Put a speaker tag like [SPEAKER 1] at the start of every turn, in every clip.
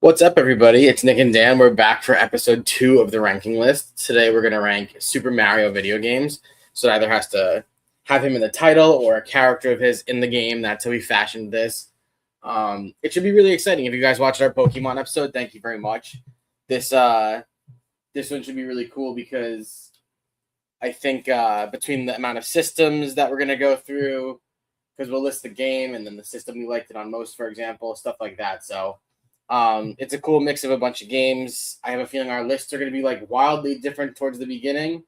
[SPEAKER 1] What's up, everybody? It's Nick and Dan. We're back for episode 2 of the ranking list. Today, we're going to rank Super Mario video games. So, it either has to have him in the title or a character of his in the game. That's how we fashioned this. It should be really exciting. If you guys watched our Pokemon episode, thank you very much. This one should be really cool because I think between the amount of systems that we're going to go through, because we'll list the game and then the system we liked it on most, for example, stuff like that. So, it's a cool mix of a bunch of games. I have a feeling our lists are going to be like wildly different towards the beginning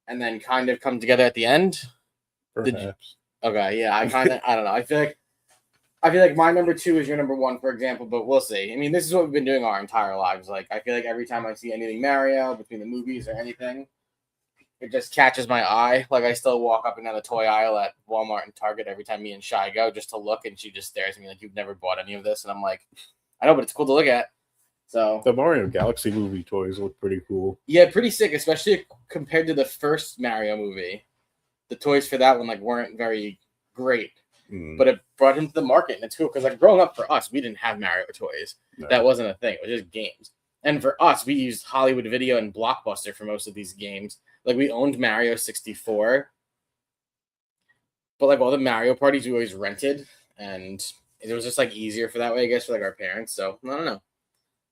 [SPEAKER 1] and then kind of come together at the end.
[SPEAKER 2] Perhaps.
[SPEAKER 1] Okay, yeah, I don't know. I feel like my number 2 is your number 1, for example, but we'll see. I mean, this is what we've been doing our entire lives. Like, I feel like every time I see anything Mario between the movies or anything, it just catches my eye. Like, I still walk up and down the toy aisle at Walmart and Target every time me and Shy go just to look, and she just stares at me like, "You've never bought any of this," and I'm like, I know, but it's cool to look at. So
[SPEAKER 2] The Mario Galaxy movie toys look pretty cool.
[SPEAKER 1] yeah, pretty sick, especially compared to the first Mario movie. The toys for that one weren't very great, but it brought him to the market, and it's cool because growing up for us, we didn't have Mario toys. No. That wasn't a thing. It was just games. And for us, we used Hollywood Video and Blockbuster for most of these games. Like, we owned Mario 64, but all the Mario parties we always rented, and it was just easier for that way, I guess, for our parents. So I don't know.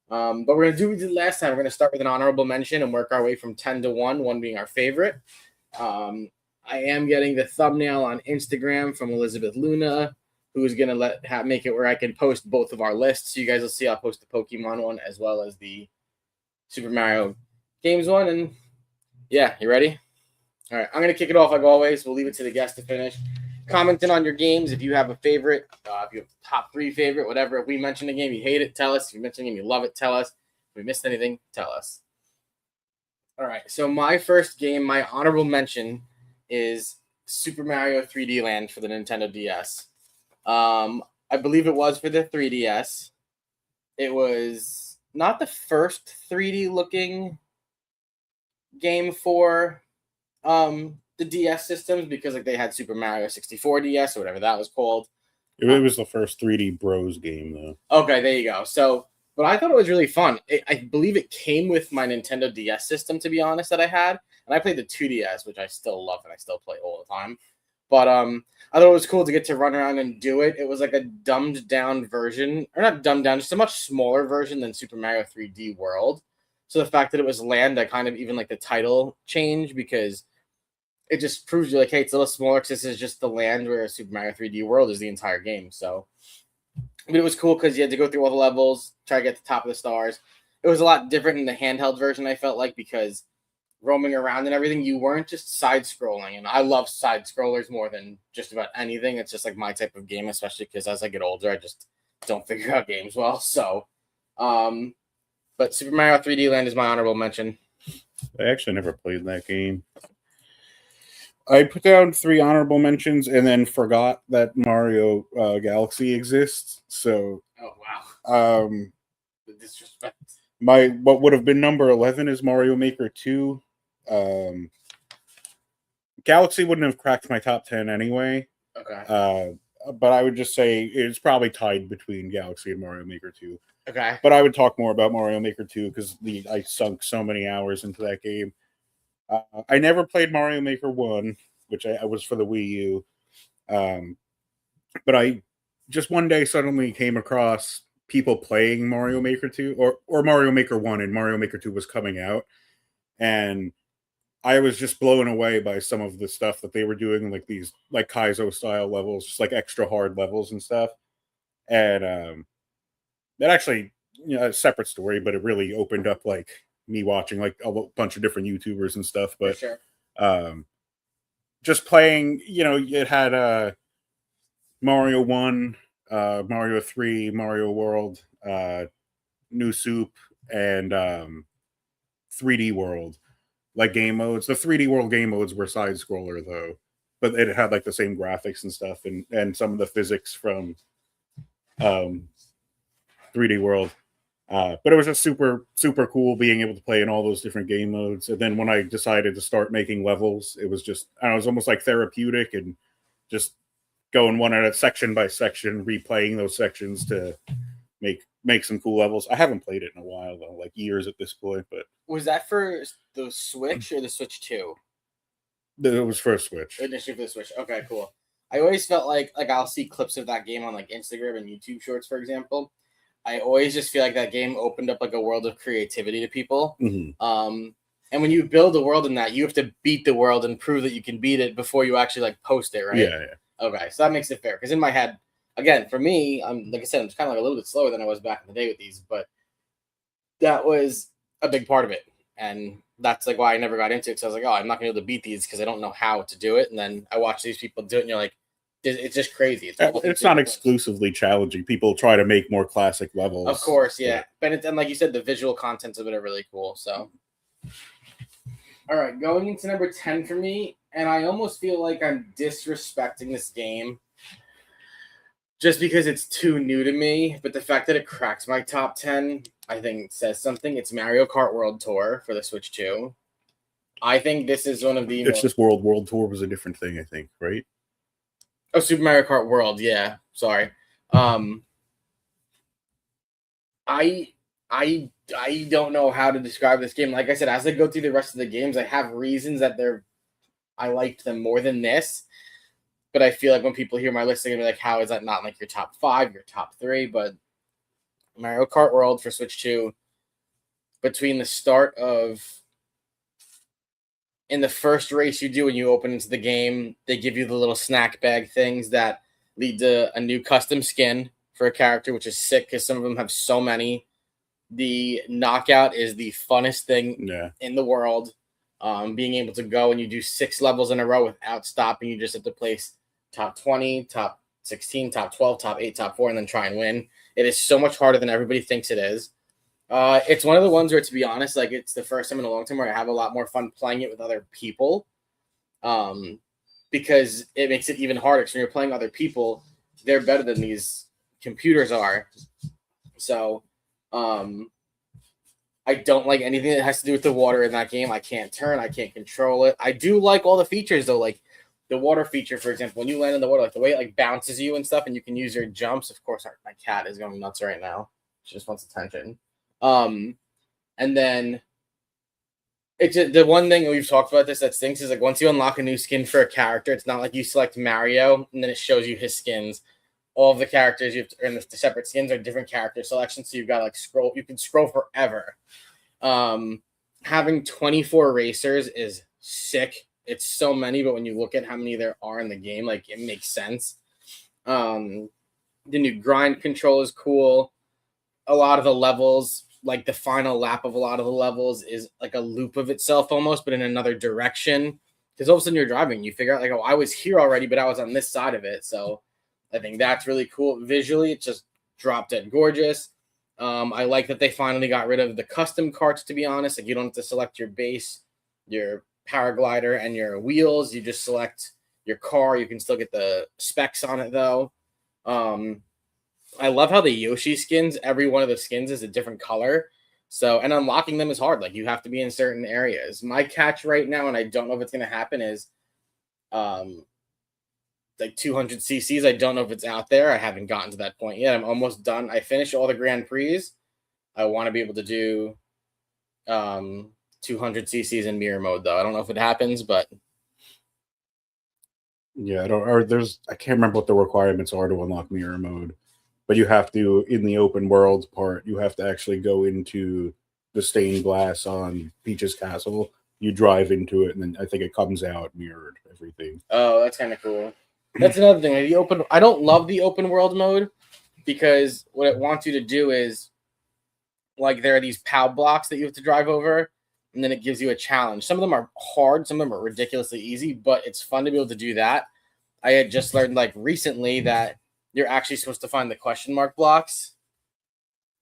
[SPEAKER 1] But we're gonna do what we did last time. We're gonna start with an honorable mention and work our way from 10 to 1, 1 being our favorite. I am getting the thumbnail on Instagram from Elizabeth Luna, who is gonna make it where I can post both of our lists. So you guys will see I'll post the Pokemon one as well as the Super Mario games one. And yeah, you ready? All right, I'm gonna kick it off like always. We'll leave it to the guest to finish. Commenting on your games if you have a favorite, if you have top 3 favorite, whatever. If we mention a game you hate it, tell us. If you mention a game you love it, tell us. If we missed anything, tell us. All right, so my first game, my honorable mention, is Super Mario 3D Land for the Nintendo DS. I believe it was for the 3DS. It was not the first 3D looking game for the DS systems, because they had Super Mario 64 DS or whatever that was called.
[SPEAKER 2] It was the first 3D Bros game, though.
[SPEAKER 1] Okay, there you go. So, but I thought it was really fun. I believe it came with my Nintendo DS system, to be honest, that I had, and I played the 2DS, which I still love and I still play all the time. But I thought it was cool to get to run around and do it. It was like a dumbed down version, or not dumbed down, just a much smaller version than Super Mario 3D World. So the fact that it was land, I kind of even like the title change, because it just proves you hey, it's a little smaller because this is just the land, where Super Mario 3D World is the entire game. So, but it was cool because you had to go through all the levels, try to get to the top of the stars. It was a lot different in the handheld version, I felt like, because roaming around and everything, you weren't just side-scrolling. And I love side-scrollers more than just about anything. It's just my type of game, especially because as I get older, I just don't figure out games well. So, but Super Mario 3D Land is my honorable mention.
[SPEAKER 2] I actually never played that game. I put down 3 honorable mentions and then forgot that Mario Galaxy exists. So,
[SPEAKER 1] oh wow, the disrespect.
[SPEAKER 2] What would have been number 11 is Mario Maker 2. Galaxy wouldn't have cracked my top 10 anyway.
[SPEAKER 1] Okay.
[SPEAKER 2] But I would just say it's probably tied between Galaxy and Mario Maker 2.
[SPEAKER 1] Okay.
[SPEAKER 2] But I would talk more about Mario Maker 2 because I sunk so many hours into that game. I never played Mario Maker 1, which I was for the Wii U. But I just one day suddenly came across people playing Mario Maker 2 or Mario Maker 1, and Mario Maker 2 was coming out. And I was just blown away by some of the stuff that they were doing, like these Kaizo style levels, just extra hard levels and stuff. And that actually, a separate story, but it really opened up me watching a bunch of different YouTubers and stuff. But
[SPEAKER 1] sure.
[SPEAKER 2] Just playing, it had Mario 1, Mario 3, Mario World, New Soup, and 3D World, game modes. The 3D World game modes were side scroller though, but it had the same graphics and stuff, and some of the physics from 3D World. But it was just super, super cool being able to play in all those different game modes. And then when I decided to start making levels, it was just, I don't know, it was almost therapeutic, and just going one at a section by section, replaying those sections to make make some cool levels. I haven't played it in a while though, like years at this point. But
[SPEAKER 1] Was that for the Switch or the Switch 2?
[SPEAKER 2] it was for a Switch.
[SPEAKER 1] Initially for the Switch. Okay, cool. I always felt like I'll see clips of that game on like Instagram and YouTube Shorts, for example. I always just feel like that game opened up like a world of creativity to people.
[SPEAKER 2] Mm-hmm.
[SPEAKER 1] And when you build a world in that, you have to beat the world and prove that you can beat it before you actually like post it, right?
[SPEAKER 2] Yeah.
[SPEAKER 1] Okay, so that makes it fair. Because in my head, again, for me, I'm like I said, I'm just kind of like a little bit slower than I was back in the day with these, but that was a big part of it, and that's like why I never got into it. Because I was like, oh, I'm not gonna be able to beat these because I don't know how to do it. And then I watch these people do it, and you're like, it's just crazy.
[SPEAKER 2] It's not exclusively challenging. People try to make more classic levels,
[SPEAKER 1] of course, yeah. But and like you said, the visual contents of it are really cool. So. All right, going into number 10 for me, and I almost feel like I'm disrespecting this game just because it's too new to me, but the fact that it cracks my top 10, I think says something. It's Mario Kart World Tour for the Switch 2. I think this is one of the
[SPEAKER 2] It's just World Tour was a different thing, I think, right?
[SPEAKER 1] Oh, Super Mario Kart World, yeah. Sorry. I don't know how to describe this game. Like I said, as I go through the rest of the games, I have reasons that I liked them more than this. But I feel like when people hear my list, they're gonna be like, "How is that not like your top 5, your top 3?" But Mario Kart World for Switch 2, between the start of in the first race you do when you open into the game, they give you the little snack bag things that lead to a new custom skin for a character, which is sick because some of them have so many. The knockout is the funnest thing in the world. Being able to go and you do 6 levels in a row without stopping. You just have to place top 20, top 16, top 12, top 8, top 4, and then try and win. It is so much harder than everybody thinks it is. It's one of the ones where, to be honest, like it's the first time in a long time where I have a lot more fun playing it with other people. Because it makes it even harder. Because when you're playing other people, they're better than these computers are. So, I don't like anything that has to do with the water in that game. I can't turn. I can't control it. I do like all the features though, like the water feature, for example. When you land in the water, like the way it like bounces you and stuff, and you can use your jumps. Of course, my cat is going nuts right now. She just wants attention. And then it's just, the one thing we've talked about this that stinks is like once you unlock a new skin for a character, it's not like you select Mario and then it shows you his skins. All of the characters you have to, and the separate skins are different character selections, so you've got to like scroll. You can scroll forever. Having 24 racers is sick. It's so many, but when you look at how many there are in the game, like it makes sense. The new grind control is cool. A lot of the levels, like the final lap of a lot of the levels, is like a loop of itself almost, but in another direction. Because all of a sudden you're driving, you figure out like, oh, I was here already, but I was on this side of it, so. I think that's really cool. Visually, it's just drop dead gorgeous. I like that they finally got rid of the custom carts, to be honest. Like you don't have to select your base, your paraglider, and your wheels. You just select your car. You can still get the specs on it, though. I love how the Yoshi skins, every one of the skins is a different color. So, and unlocking them is hard. Like you have to be in certain areas. My catch right now, and I don't know if it's going to happen, is like 200 cc's. I don't know if it's out there. I haven't gotten to that point yet. I'm almost done. I finished all the Grand Prix. I want to be able to do 200 cc's in mirror mode, though. I don't know if it happens, but
[SPEAKER 2] yeah, I can't remember what the requirements are to unlock mirror mode, but you have to, in the open world part, you have to actually go into the stained glass on Peach's castle. You drive into it, and then I think it comes out mirrored everything.
[SPEAKER 1] Oh, that's kind of cool. That's another thing. I don't love the open world mode because what it wants you to do is like there are these POW blocks that you have to drive over, and then it gives you a challenge. Some of them are hard, some of them are ridiculously easy, but it's fun to be able to do that. I had just learned like recently that you're actually supposed to find the question mark blocks.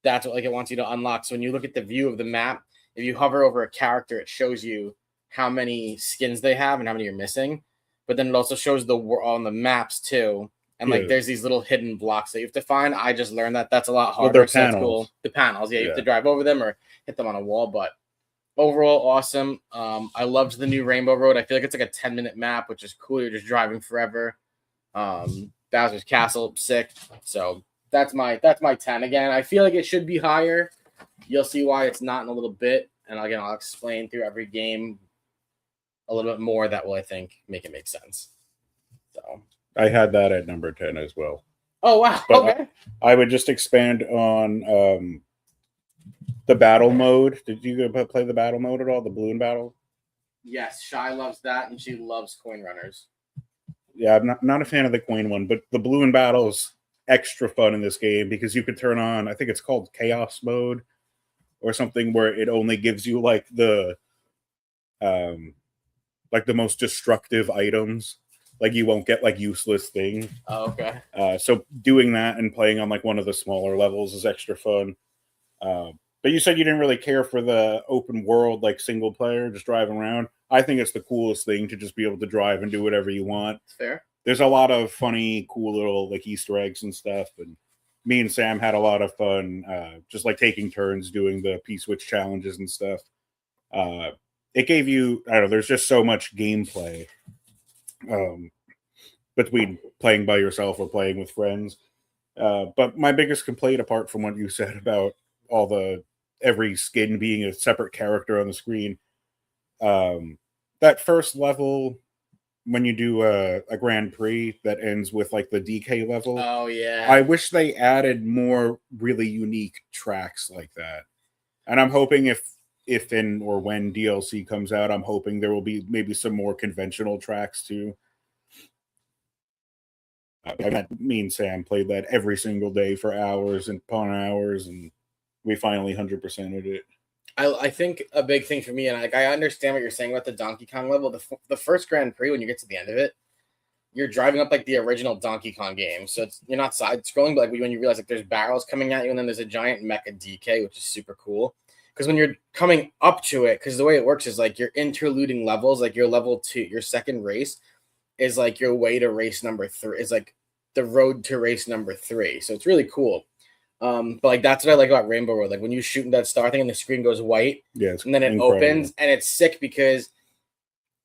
[SPEAKER 1] That's what like it wants you to unlock. So when you look at the view of the map, if you hover over a character, it shows you how many skins they have and how many you're missing. But then it also shows on the maps too. And like there's these little hidden blocks that you have to find. I just learned that that's a lot harder.
[SPEAKER 2] Well,
[SPEAKER 1] so that's cool. The panels, you have to drive over them or hit them on a wall. But overall, awesome. I loved the new Rainbow Road. I feel like it's like a 10-minute map, which is cool. You're just driving forever. Bowser's Castle, sick. So that's my 10 again. I feel like it should be higher. You'll see why it's not in a little bit, and again, I'll explain through every game a little bit more that will, I think, make it make sense. So
[SPEAKER 2] I had that at number 10 as well.
[SPEAKER 1] Oh wow!
[SPEAKER 2] But
[SPEAKER 1] Okay.
[SPEAKER 2] I would just expand on the battle mode. Did you play the battle mode at all? The balloon battle?
[SPEAKER 1] Yes, Shy loves that, and she loves coin runners.
[SPEAKER 2] Yeah, I'm not a fan of the coin one, but the balloon battle's extra fun in this game because you could turn on, I think it's called chaos mode or something, where it only gives you like the most destructive items. Like you won't get like useless things.
[SPEAKER 1] Oh, okay.
[SPEAKER 2] So doing that and playing on like one of the smaller levels is extra fun. But you said you didn't really care for the open world, like single player, just driving around. I think it's the coolest thing to just be able to drive and do whatever you want.
[SPEAKER 1] It's fair.
[SPEAKER 2] There's a lot of funny, cool little like Easter eggs and stuff. And me and Sam had a lot of fun, just like taking turns doing the P-Switch challenges and stuff. It gave you, I don't know, there's just so much gameplay between playing by yourself or playing with friends. But my biggest complaint, apart from what you said about every skin being a separate character on the screen, that first level when you do a Grand Prix that ends with like the DK level.
[SPEAKER 1] Oh yeah.
[SPEAKER 2] I wish they added more really unique tracks like that. And I'm hoping if and or when DLC comes out, I'm hoping there will be maybe some more conventional tracks too. Me and Sam played that every single day for hours and upon hours, and we finally 100%ed it.
[SPEAKER 1] I think a big thing for me, and like I understand what you're saying about the Donkey Kong level. The first Grand Prix, when you get to the end of it, you're driving up like the original Donkey Kong game. So you're not side scrolling, but like when you realize like there's barrels coming at you, and then there's a giant mecha DK, which is super cool. Because when you're coming up to it, because the way it works is like you're interluding levels. Like your level 2, your second race is like your way to race number 3. Is like the road to race number 3. So it's really cool. But like that's what I like about Rainbow Road. Like when you shoot that star thing and the screen goes white,
[SPEAKER 2] yeah,
[SPEAKER 1] and then it
[SPEAKER 2] incredible.
[SPEAKER 1] opens, and it's sick because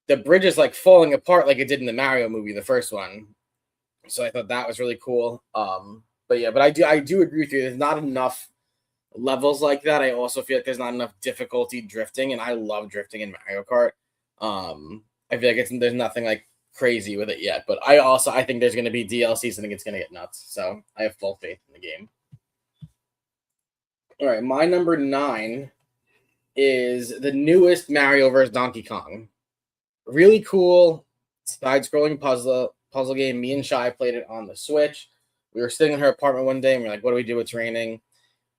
[SPEAKER 1] the bridge is like falling apart like it did in the Mario movie, the first one. So I thought that was really cool. But I do agree with you. There's not enough levels like that. I also feel like there's not enough difficulty drifting, and I love drifting in Mario Kart. I feel like there's nothing like crazy with it yet, but I think there's going to be DLCs. I think it's going to get nuts. So I have full faith in the game. All right, my number 9 is the newest Mario vs. Donkey Kong. Really cool side-scrolling puzzle game. Me and Shy played it on the Switch. We were sitting in her apartment one day, and we are like, "What do we do? It's raining."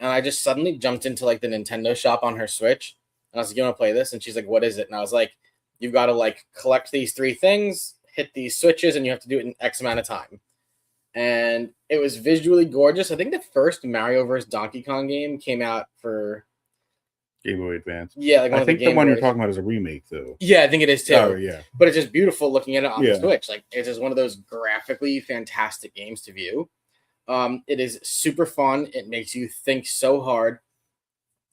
[SPEAKER 1] And I just suddenly jumped into like the Nintendo shop on her Switch, and I was like, "You want to play this?" And she's like, "What is it?" And I was like, "You've got to like collect these 3 things, hit these switches, and you have to do it in X amount of time." And it was visually gorgeous. I think the first Mario vs. Donkey Kong game came out for
[SPEAKER 2] Game Boy Advance.
[SPEAKER 1] Yeah, like
[SPEAKER 2] I think the one you're talking about is a remake, though.
[SPEAKER 1] Yeah, I think it is too.
[SPEAKER 2] Oh, yeah.
[SPEAKER 1] But it's just beautiful looking at it on the Switch. Like it's just one of those graphically fantastic games to view. It is super fun. It makes you think so hard,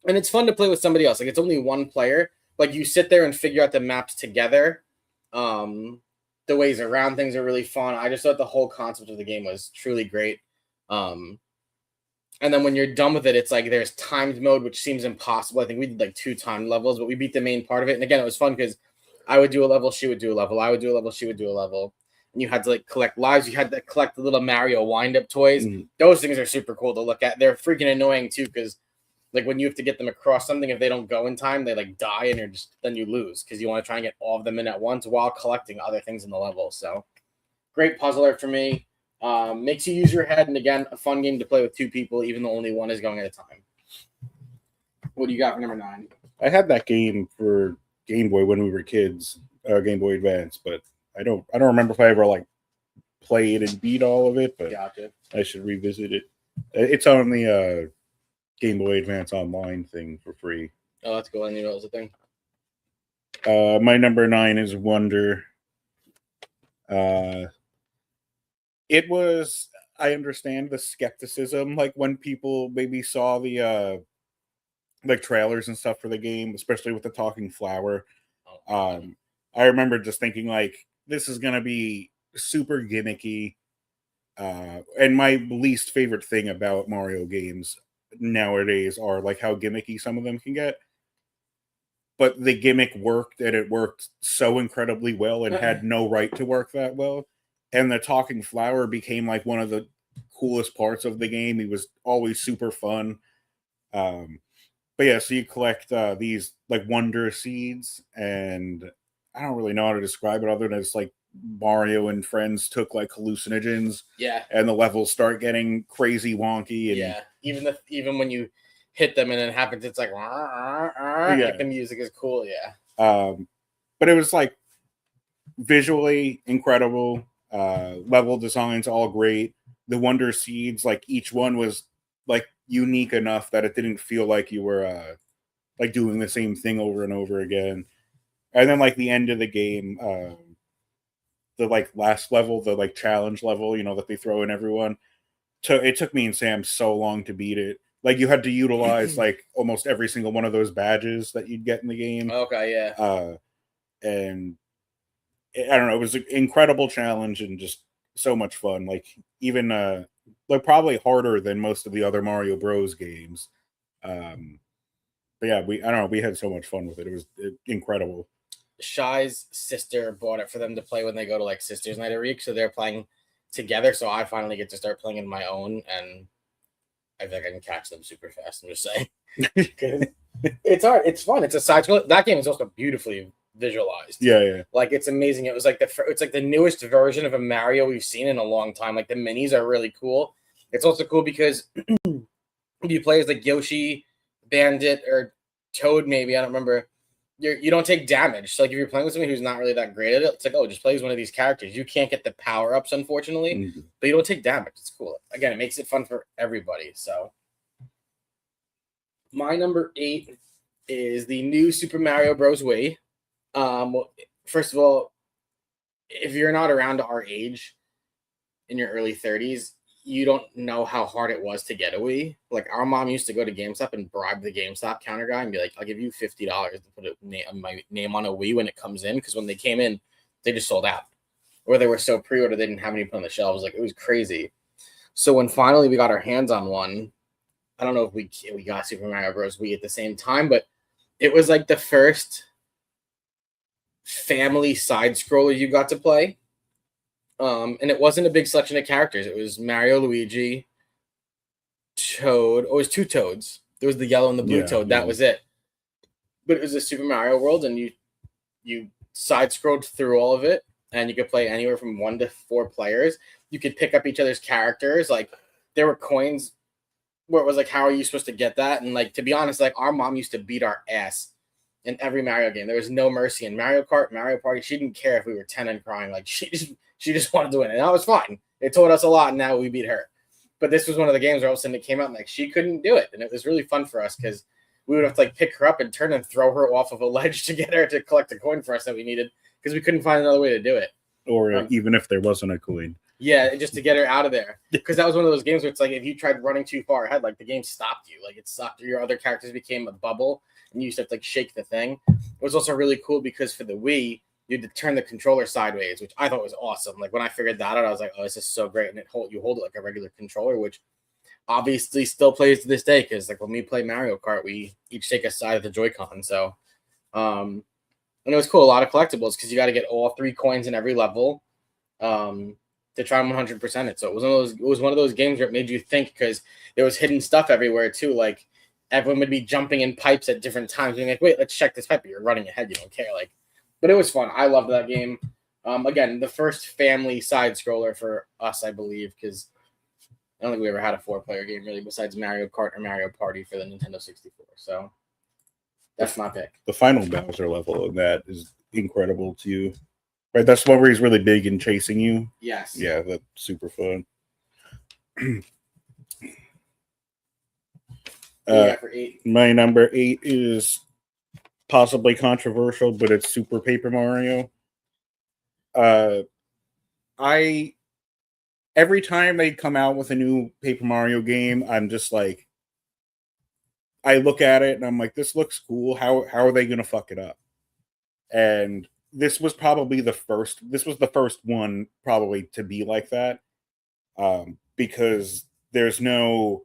[SPEAKER 1] and it's fun to play with somebody else. Like it's only one player. Like you sit there and figure out the maps together. The ways around things are really fun. I just thought the whole concept of the game was truly great. And then when you're done with it, it's like there's timed mode, which seems impossible. I think we did like 2 timed levels, but we beat the main part of it. And again, it was fun because I would do a level, she would do a level. I would do a level, she would do a level. And you had to like collect lives. You had to collect the little Mario wind-up toys. Those things are super cool to look at. They're freaking annoying too because like when you have to get them across something, if they don't go in time, they like die and then you lose because you want to try and get all of them in at once while collecting other things in the level. So great puzzler for me. Makes you use your head, and again, a fun game to play with 2 people, even though only one is going at a time. What do you got for number 9?
[SPEAKER 2] I had that game for Game Boy when we were kids, Game Boy Advance, but I don't remember if I ever like played and beat all of it. But
[SPEAKER 1] gotcha.
[SPEAKER 2] I should revisit it. It's on the Game Boy Advance Online thing for free.
[SPEAKER 1] Oh, that's cool. I didn't know it was a thing.
[SPEAKER 2] My number 9 is Wonder. It was, I understand the skepticism, like when people maybe saw the like trailers and stuff for the game, especially with the talking flower. I remember just thinking like, this is gonna be super gimmicky. And my least favorite thing about Mario games nowadays are like how gimmicky some of them can get. But the gimmick worked, and it worked so incredibly well and had no right to work that well. And the talking flower became like one of the coolest parts of the game. He was always super fun. But yeah, so you collect these like wonder seeds, and I don't really know how to describe it other than it's like Mario and friends took like hallucinogens,
[SPEAKER 1] Yeah.
[SPEAKER 2] and the levels start getting crazy wonky. And
[SPEAKER 1] yeah. Even when you hit them and it happens, it's like, like the music is cool. Yeah.
[SPEAKER 2] But it was like visually incredible. Level designs all great. The wonder seeds, like each one was like unique enough that it didn't feel like you were like doing the same thing over and over again. And then like the end of the game, the like last level, the like challenge level, you know, that they throw in everyone. It took me and Sam so long to beat it. Like you had to utilize like almost every single one of those badges that you'd get in the game.
[SPEAKER 1] Okay, yeah.
[SPEAKER 2] And I don't know, it was an incredible challenge and just so much fun. Like even like probably harder than most of the other Mario Bros games. But yeah, I don't know, we had so much fun with it. It was incredible.
[SPEAKER 1] Shy's sister bought it for them to play when they go to like Sisters Night a week, so they're playing together. So I finally get to start playing in my own, and I think I can catch them super fast. I'm just saying, it's hard. It's fun. It's a side scroll. That game is also beautifully visualized.
[SPEAKER 2] Yeah.
[SPEAKER 1] Like it's amazing. It was like it's like the newest version of a Mario we've seen in a long time. Like the minis are really cool. It's also cool because you play as like Yoshi, Bandit, or Toad. Maybe I don't remember. You don't take damage. So like if you're playing with somebody who's not really that great at it, it's like, oh, just play as one of these characters. You can't get the power ups, unfortunately, but you don't take damage. It's cool. Again, it makes it fun for everybody. So my number 8 is the new Super Mario Bros. Wii. First of all, if you're not around our age in your early 30s, you don't know how hard it was to get a Wii. Like our mom used to go to GameStop and bribe the GameStop counter guy and be like, "I'll give you $50 to put my name on a Wii when it comes in," because when they came in, they just sold out, or they were so pre-ordered they didn't have any put on the shelves. Like it was crazy. So when finally we got our hands on one, I don't know if we got Super Mario Bros. Wii at the same time, but it was like the first family side scroller you got to play. And it wasn't a big selection of characters. It was Mario, Luigi, Toad. Oh, it was 2 Toads. There was the yellow and the blue Toad. That was it. But it was a Super Mario World, and you side scrolled through all of it, and you could play anywhere from 1 to 4 players. You could pick up each other's characters. Like there were coins where it was like, how are you supposed to get that? And like to be honest, like our mom used to beat our ass in every Mario game. There was no mercy in Mario Kart, Mario Party. She didn't care if we were 10 and crying. Like she just wanted to win, and that was fine. It taught us a lot, and now we beat her. But this was one of the games where all of a sudden it came out and like she couldn't do it, and it was really fun for us because we would have to like pick her up and turn and throw her off of a ledge to get her to collect a coin for us that we needed because we couldn't find another way to do it.
[SPEAKER 2] Or even if there wasn't a coin.
[SPEAKER 1] Yeah, just to get her out of there. Because that was one of those games where it's like if you tried running too far ahead, like the game stopped you. Like it sucked. Your other characters became a bubble, and you used to have to like shake the thing. It was also really cool because for the Wii, you had to turn the controller sideways, which I thought was awesome. Like when I figured that out, I was like, "Oh, this is so great!" And you hold it like a regular controller, which obviously still plays to this day. Because like when we play Mario Kart, we each take a side of the Joy-Con. So, and it was cool. A lot of collectibles because you got to get all 3 coins in every level to try and 100% it. So it was one of those games where it made you think because there was hidden stuff everywhere too. Like everyone would be jumping in pipes at different times, being like, "Wait, let's check this pipe." But you're running ahead, you don't care. Like. But it was fun. I loved that game. Again, the first family side scroller for us, I believe, because I don't think we ever had a 4-player game really besides Mario Kart or Mario Party for the Nintendo 64. So that's my pick.
[SPEAKER 2] The final Bowser level of that is incredible too. Right, that's one where he's really big and chasing you.
[SPEAKER 1] Yes.
[SPEAKER 2] Yeah, that's super fun.
[SPEAKER 1] For 8.
[SPEAKER 2] My number 8 is possibly controversial, but it's Super Paper Mario. Every time they come out with a new Paper Mario game, I'm just like, I look at it and I'm like, this looks cool. How are they gonna fuck it up? And this was the first one probably to be like that. because there's no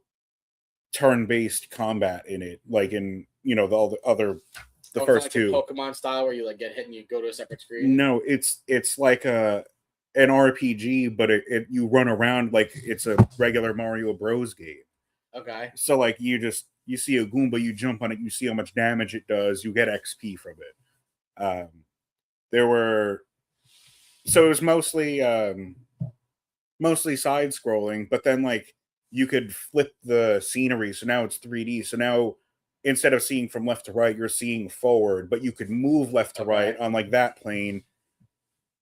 [SPEAKER 2] turn-based combat in it, like in all the other first
[SPEAKER 1] like
[SPEAKER 2] two.
[SPEAKER 1] Pokemon style where you like get hit and you go to a separate screen.
[SPEAKER 2] No, it's like an RPG, but you run around like it's a regular Mario Bros. Game.
[SPEAKER 1] Okay.
[SPEAKER 2] So like you see a Goomba, you jump on it, you see how much damage it does, you get XP from it. So it was mostly side scrolling, but then like you could flip the scenery, so now it's 3D. So now instead of seeing from left to right, you're seeing forward, but you could move left to right on like that plane.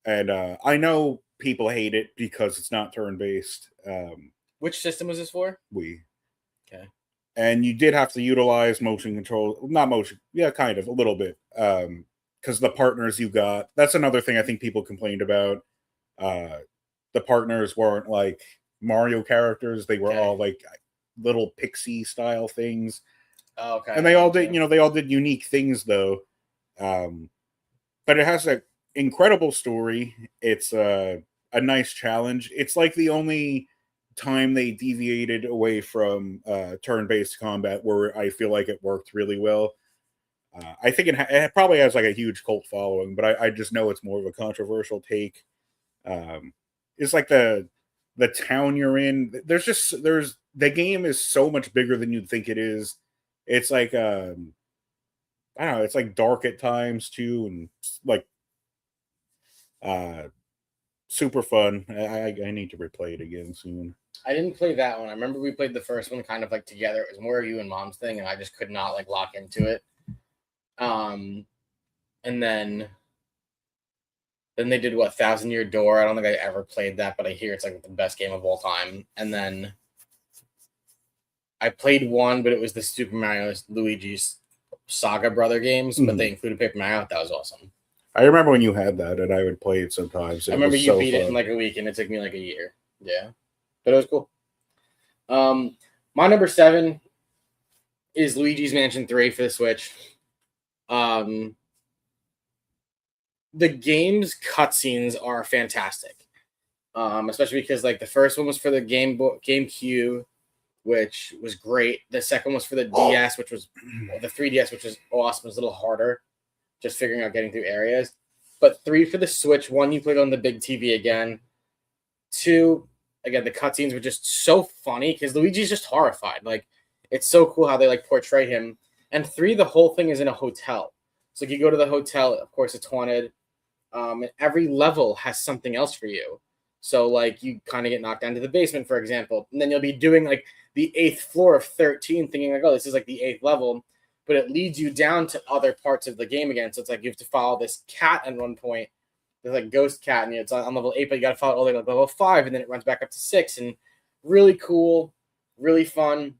[SPEAKER 2] And I know people hate it because it's not turn-based.
[SPEAKER 1] Which system was this for?
[SPEAKER 2] Wii.
[SPEAKER 1] Okay.
[SPEAKER 2] And you did have to utilize motion control, not motion, yeah, kind of a little bit, because the partners you got. That's another thing I think people complained about. The partners weren't like Mario characters; they were all like little pixie style things.
[SPEAKER 1] Oh, okay.
[SPEAKER 2] And they all did, they all did unique things though. But it has an incredible story. It's a nice challenge. It's like the only time they deviated away from turn-based combat where I feel like it worked really well. I think it probably has like a huge cult following, but I just know it's more of a controversial take. It's like the town you're in. The game is so much bigger than you'd think it is. It's like I don't know. It's like dark at times too, and like super fun. I need to replay it again soon.
[SPEAKER 1] I didn't play that one. I remember we played the first one kind of like together. It was more of you and Mom's thing, and I just could not like lock into it. And then they did what, Thousand Year Door. I don't think I ever played that, but I hear it's like the best game of all time. And then I played one, but it was the Super Mario Luigi's Saga Brother games, but they included Paper Mario. That was awesome.
[SPEAKER 2] I remember when you had that, and I would play it sometimes.
[SPEAKER 1] I remember you beat it in like a week, and it took me like a year. Yeah, but it was cool. My number 7 is Luigi's Mansion 3 for the Switch. The game's cutscenes are fantastic, especially because like the first one was for the GameCube, which was great. The second was for the DS, which was the 3DS, which was awesome. It was a little harder, just figuring out getting through areas. But 3 for the Switch. 1, you played on the big TV again. 2, again, the cutscenes were just so funny because Luigi's just horrified. Like, it's so cool how they like portray him. And 3, the whole thing is in a hotel. So you go to the hotel, of course, it's haunted. And every level has something else for you. So like you kind of get knocked down to the basement, for example, and then you'll be doing like the 8th floor of 13, thinking like, oh, this is like the 8th level, but it leads you down to other parts of the game again. So it's like you have to follow this cat at one point. There's like ghost cat, and it's on level 8, but you got to follow it all the way to level 5, and then it runs back up to 6. And really cool, really fun,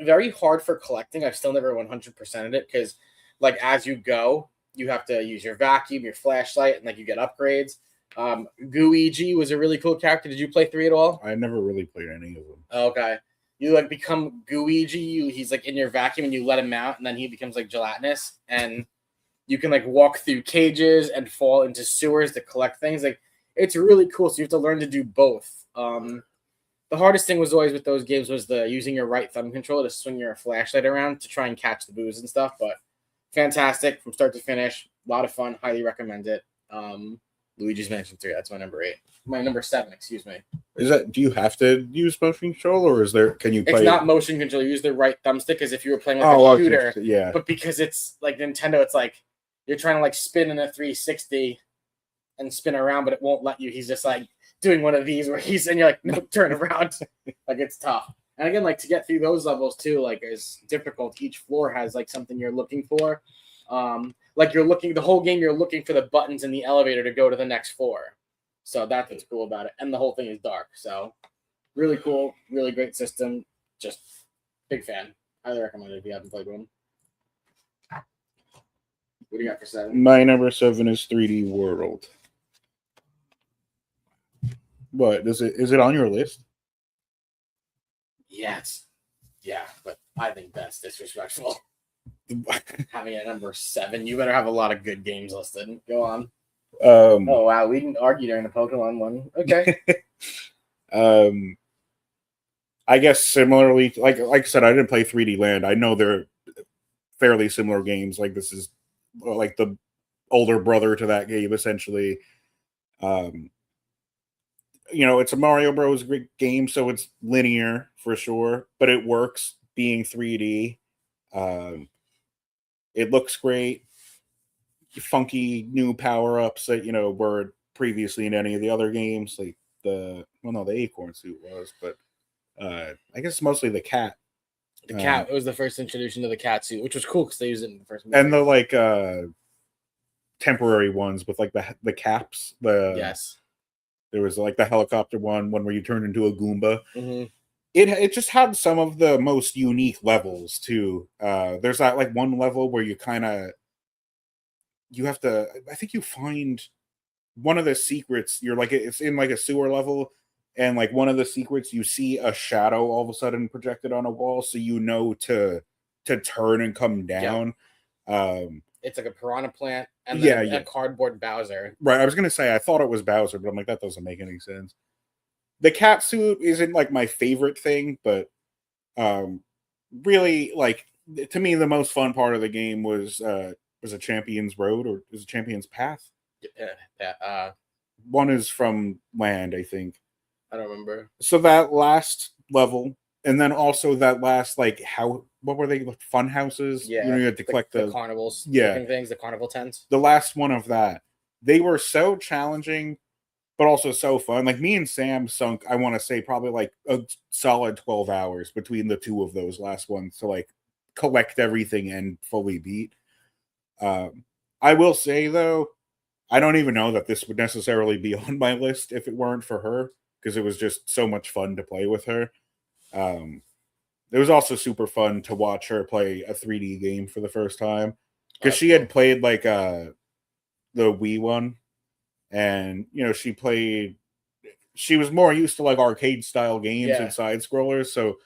[SPEAKER 1] very hard for collecting. I've still never 100%ed it because like as you go, you have to use your vacuum, your flashlight, and like you get upgrades. Gooigi was a really cool character. Did you play 3 at all?
[SPEAKER 2] I never really played any of them.
[SPEAKER 1] Okay. You like become Gooigi. He's like in your vacuum and you let him out, and then he becomes like gelatinous, and you can like walk through cages and fall into sewers to collect things. Like it's really cool. So you have to learn to do both. The hardest thing was always with those games was the using your right thumb controller to swing your flashlight around to try and catch the booze and stuff. But fantastic from start to finish. A lot of fun. Highly recommend it. Luigi's Mansion 3. That's my number 8. My number 7, excuse me.
[SPEAKER 2] Do you have to use motion control, or can you play?
[SPEAKER 1] It's not motion control. You use the right thumbstick as if you were playing with a computer.
[SPEAKER 2] Okay. Yeah.
[SPEAKER 1] But because it's like Nintendo, it's like you're trying to like spin in a 360 and spin around, but it won't let you. He's just like doing one of these where and you're like, no, turn around. Like it's tough. And again, like to get through those levels too, like is difficult. Each floor has like something you're looking for. Like the whole game, you're looking for the buttons in the elevator to go to the next floor. So that's what's cool about it. And the whole thing is dark. So really cool, really great system. Just big fan. Highly recommend it if you haven't played one. What do you got for 7?
[SPEAKER 2] My number 7 is 3D World. What is it on your list?
[SPEAKER 1] Yes. Yeah, but I think that's disrespectful. Having a number 7, you better have a lot of good games listed. Go on. Oh wow, we didn't argue during the Pokemon one. Okay.
[SPEAKER 2] I guess similarly, like I said, I didn't play 3D Land. I know they're fairly similar games. Like this is like the older brother to that game, essentially. Um, it's a Mario Bros. Game, so it's linear for sure, but it works being 3D. Um, it looks great. Funky new power ups that were previously in any of the other games, like the acorn suit was, but I guess mostly the cat.
[SPEAKER 1] The cat, it was the first introduction to the cat suit, which was cool because they used it in the first movie.
[SPEAKER 2] And the like temporary ones with like the caps.
[SPEAKER 1] Yes.
[SPEAKER 2] There was like the helicopter one where you turned into a Goomba.
[SPEAKER 1] Mm-hmm.
[SPEAKER 2] It just had some of the most unique levels too. There's that like one level where you have to, I think you find one of the secrets. You're like, it's in like a sewer level, and like one of the secrets, you see a shadow all of a sudden projected on a wall, so to turn and come down. Yep.
[SPEAKER 1] It's like a piranha plant and then a cardboard Bowser.
[SPEAKER 2] Right. I was gonna say I thought it was Bowser, but I'm like, that doesn't make any sense. The cat suit isn't like my favorite thing, but really, like, to me, the most fun part of the game was a Champion's Road, or is it Champion's Path? One is from Land, I think.
[SPEAKER 1] I don't remember.
[SPEAKER 2] So that last level, and then also that last, like, what were they? Fun houses?
[SPEAKER 1] Yeah.
[SPEAKER 2] You had to collect
[SPEAKER 1] the carnivals.
[SPEAKER 2] Yeah.
[SPEAKER 1] Things, the carnival tents.
[SPEAKER 2] The last one of that. They were so challenging, but also so fun. Like, me and Sam sunk, I want to say, probably like a solid 12 hours between the two of those last ones to like collect everything and fully beat. I will say, though, I don't even know that this would necessarily be on my list if it weren't for her, because it was just so much fun to play with her. It was also super fun to watch her play a 3D game for the first time, because she had played like the Wii one, and she was more used to like arcade style games and side scrollers. So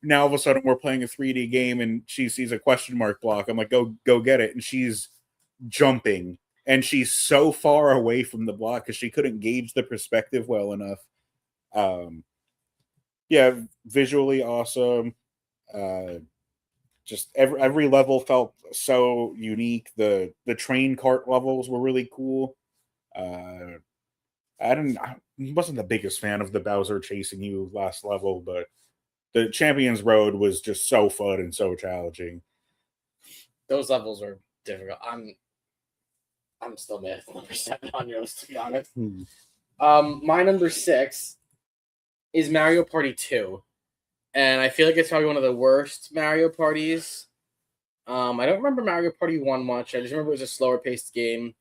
[SPEAKER 2] now all of a sudden we're playing a 3D game and she sees a question mark block. I'm like, go get it, and she's jumping, and she's so far away from the block because she couldn't gauge the perspective well enough. Visually awesome. Just every level felt so unique. The train cart levels were really cool. I wasn't the biggest fan of the Bowser chasing you last level, but the Champion's Road was just so fun and so challenging.
[SPEAKER 1] Those levels were difficult. I'm still mad at number 7 on your list, to be honest. My number 6 is Mario Party 2. And I feel like it's probably one of the worst Mario Parties. I don't remember Mario Party 1 much. I just remember it was a slower paced game.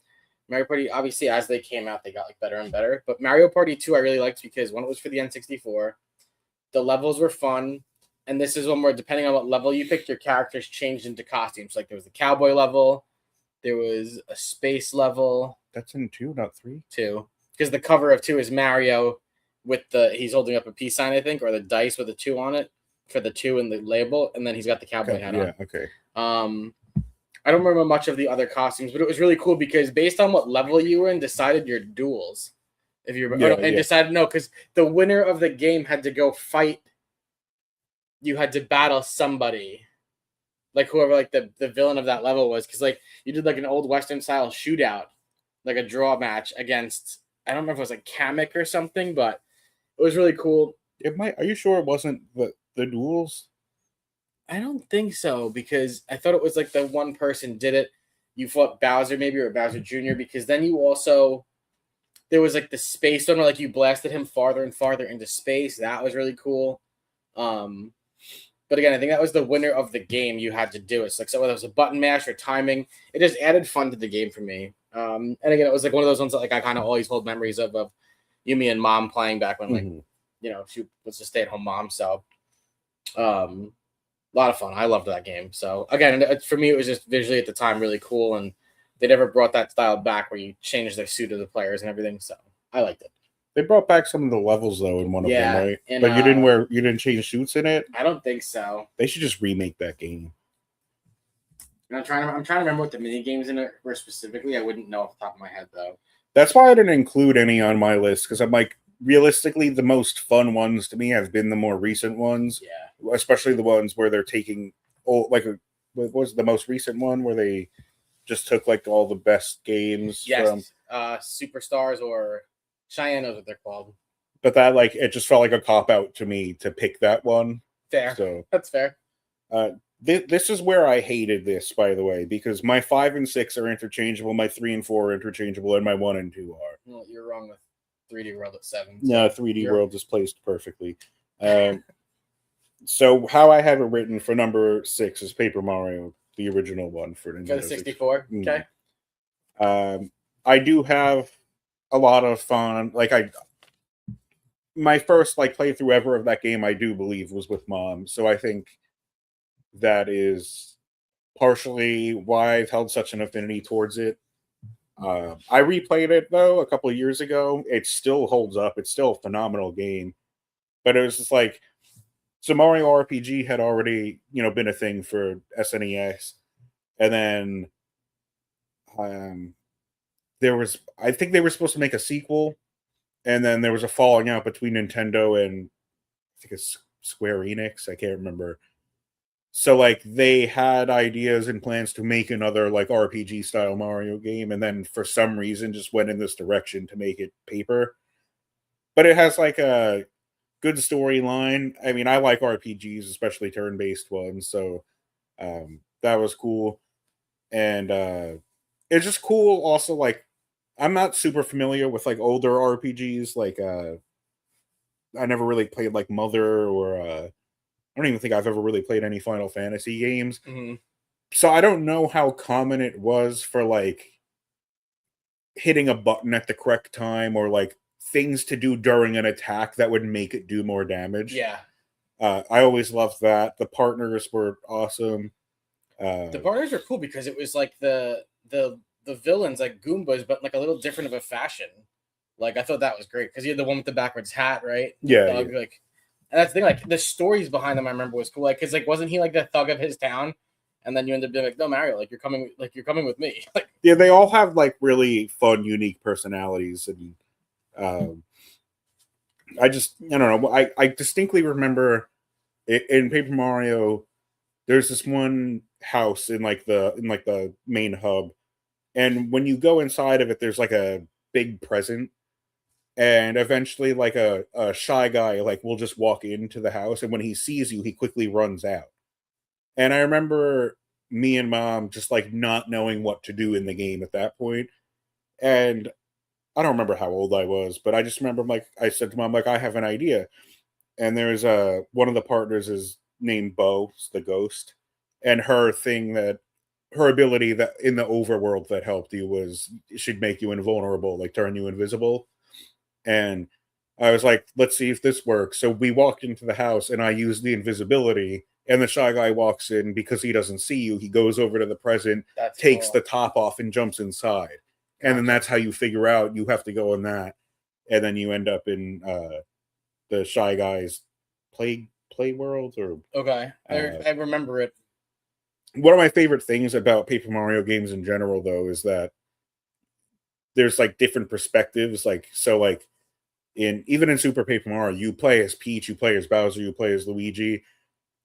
[SPEAKER 1] Mario Party, obviously, as they came out, they got like better and better. But Mario Party 2 I really liked because one, it was for the N64. The levels were fun. And this is one where, depending on what level you picked, your characters changed into costumes. Like there was the cowboy level. There was a space level.
[SPEAKER 2] That's in 2, not 3?
[SPEAKER 1] 2. Because the cover of 2 is Mario with he's holding up a peace sign, I think, or the dice with a 2 on it for the 2 and the label, and then he's got the cowboy hat on.
[SPEAKER 2] Yeah, okay.
[SPEAKER 1] I don't remember much of the other costumes, but it was really cool because based on what level you were in, decided your duels. If you decided because the winner of the game had to go fight. You had to battle somebody, like whoever like the villain of that level was, because like you did like an old Western style shootout, like a draw match against, I don't remember if it was like Kamek or something, but it was really cool.
[SPEAKER 2] Are you sure it wasn't the duels?
[SPEAKER 1] I don't think so, because I thought it was like the one person did it. You fought Bowser maybe, or Bowser Jr., because then you also, there was like the space one where like you blasted him farther and farther into space. That was really cool. But again, I think that was the winner of the game. You had to do it. So like, so whether it was a button mash or timing, it just added fun to the game for me. And again, it was like one of those ones that like I kind of always hold memories of Yumi and Mom playing back when like she was a stay-at-home mom. So a lot of fun. I loved that game. So again, for me, it was just visually at the time really cool, and they never brought that style back where you change the suit of the players and everything. So I liked it.
[SPEAKER 2] They brought back some of the levels though in one of them, right?
[SPEAKER 1] And,
[SPEAKER 2] but you didn't change suits in it?
[SPEAKER 1] I don't think so.
[SPEAKER 2] They should just remake that game.
[SPEAKER 1] And I'm trying to remember what the mini games in it were specifically. I wouldn't know off the top of my head though.
[SPEAKER 2] That's why I didn't include any on my list, because I'm like, realistically, the most fun ones to me have been the more recent ones, especially the ones where they're taking, what was the most recent one where they just took like all the best games from
[SPEAKER 1] Superstars or Cheyenne knows what they're called.
[SPEAKER 2] But that it just felt like a cop out to me to pick that one.
[SPEAKER 1] Fair.
[SPEAKER 2] So
[SPEAKER 1] that's fair.
[SPEAKER 2] This is where I hated this, by the way, because my 5 and 6 are interchangeable, my 3 and 4 are interchangeable, and my 1 and 2 are.
[SPEAKER 1] Well, you're wrong with 3D World at 7.
[SPEAKER 2] So no, 3D World is placed perfectly. So how I have it written for number 6 is Paper Mario, the original one for Nintendo
[SPEAKER 1] 64. Okay.
[SPEAKER 2] I do have a lot of fun. My first playthrough ever of that game, I do believe, was with Mom. So I think that is partially why I've held such an affinity towards it. I replayed it though a couple of years ago. It still holds up. It's still a phenomenal game. But it was just so Mario RPG had already, been a thing for SNES, and then I think they were supposed to make a sequel, and then there was a falling out between Nintendo and I think it's Square Enix. I can't remember. So they had ideas and plans to make another RPG style Mario game, and then for some reason just went in this direction to make it paper. But it has a good storyline. I mean, I like RPGs, especially turn-based ones, so that was cool. And it's just cool also I'm not super familiar with older RPGs. I never really played Mother or I don't even think I've ever really played any Final Fantasy games.
[SPEAKER 1] Mm-hmm.
[SPEAKER 2] So I don't know how common it was for hitting a button at the correct time or things to do during an attack that would make it do more damage.
[SPEAKER 1] Yeah.
[SPEAKER 2] I always loved that. The partners were awesome.
[SPEAKER 1] The partners were cool because it was the villains Goombas, but a little different of a fashion. I thought that was great because you had the one with the backwards hat, right?
[SPEAKER 2] Yeah.
[SPEAKER 1] Thug, and that's the thing. The stories behind them, I remember, was cool. Because wasn't he the thug of his town? And then you end up being no, Mario, you're coming with me.
[SPEAKER 2] Yeah, they all have really fun, unique personalities, and I don't know. I distinctly remember in Paper Mario, there's this one house in the main hub, and when you go inside of it, there's a big present, and eventually a shy guy will just walk into the house, and when he sees you, he quickly runs out. And I remember me and Mom just not knowing what to do in the game at that point. And I don't remember how old I was, but I just remember I said to Mom, I have an idea. And there's one of the partners is named Bo, the ghost. And her ability that in the overworld that helped you was she'd make you invulnerable, turn you invisible. And I was let's see if this works. So we walked into the house and I used the invisibility, and the shy guy walks in because he doesn't see you. He goes over to the present, takes the top off and jumps inside. And then that's how you figure out you have to go in that. And then you end up in the shy guy's play world or
[SPEAKER 1] okay. I remember it.
[SPEAKER 2] One of my favorite things about Paper Mario games in general though is that there's different perspectives. Even in Super Paper Mario, you play as Peach, you play as Bowser, you play as Luigi.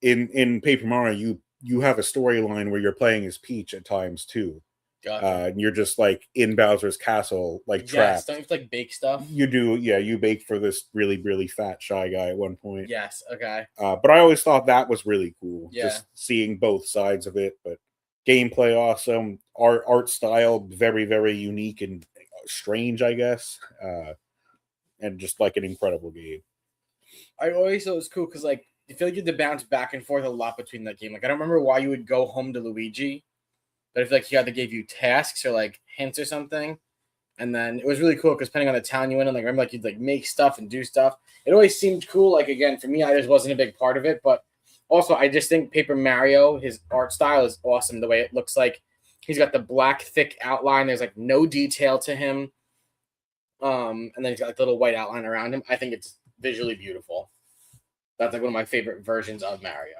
[SPEAKER 2] In Paper Mario, you have a storyline where you're playing as Peach at times too.
[SPEAKER 1] Gotcha.
[SPEAKER 2] And you're just in Bowser's castle, trapped.
[SPEAKER 1] Yes, don't you have to bake stuff?
[SPEAKER 2] You do, yeah. You bake for this really, really fat shy guy at one point.
[SPEAKER 1] Yes, okay.
[SPEAKER 2] But I always thought that was really cool,
[SPEAKER 1] yeah.
[SPEAKER 2] Just seeing both sides of it. But gameplay awesome, art style very, very unique and strange, I guess. And just an incredible game.
[SPEAKER 1] I always thought it was cool because I feel you had to bounce back and forth a lot between that game. I don't remember why you would go home to Luigi, but I feel he either gave you tasks or hints or something. And then it was really cool because depending on the town you went in, I remember you'd make stuff and do stuff. It always seemed cool. Again, for me, I just wasn't a big part of it. But also, I just think Paper Mario, his art style is awesome. The way it looks he's got the black thick outline. There's no detail to him. And then he's got the little white outline around him. I think it's visually beautiful. That's one of my favorite versions of Mario.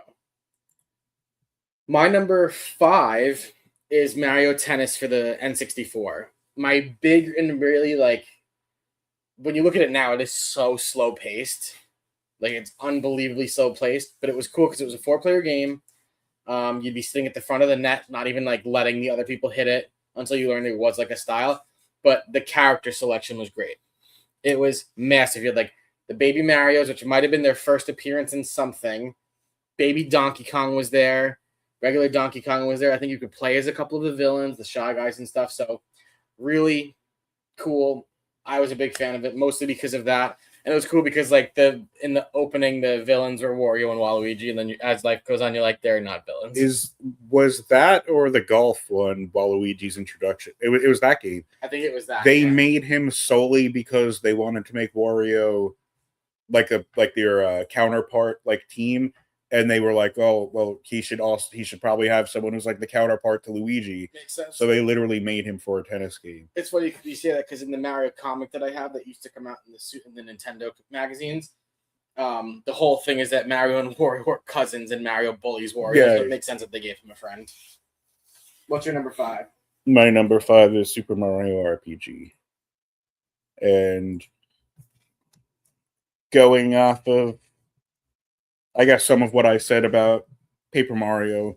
[SPEAKER 1] My number 5 is Mario Tennis for the N64. My big and really when you look at it now, it is so slow paced. Like it's unbelievably slow paced, but it was cool because it was a 4-player game. You'd be sitting at the front of the net, not even like letting the other people hit it until you learned it was like a style. But the character selection was great. It was massive. You had like the baby Marios, which might have been their first appearance in something. Baby Donkey Kong was there. Regular Donkey Kong was there. I think you could play as a couple of the villains, the Shy Guys and stuff. So really cool. I was a big fan of it, mostly because of that. And it was cool because like in the opening, the villains were Wario and Waluigi, and then as life goes on, you're like, they're not villains.
[SPEAKER 2] Was that or the golf one Waluigi's introduction? It was that game.
[SPEAKER 1] I think it was that.
[SPEAKER 2] They made him solely because they wanted to make Wario like their counterpart like team, and they were like, oh well, he should probably have someone who's like the counterpart to Luigi.
[SPEAKER 1] Makes sense.
[SPEAKER 2] So they literally made him for a tennis game.
[SPEAKER 1] It's funny you say that because in the Mario comic that I have that used to come out in the Nintendo magazines, the whole thing is that Mario and Wario were cousins, and Mario bullies Wario.
[SPEAKER 2] Yeah.
[SPEAKER 1] So it makes sense that they gave him a friend. What's your number 5?
[SPEAKER 2] My number 5 is Super Mario RPG, and going off of, I guess, some of what I said about Paper Mario,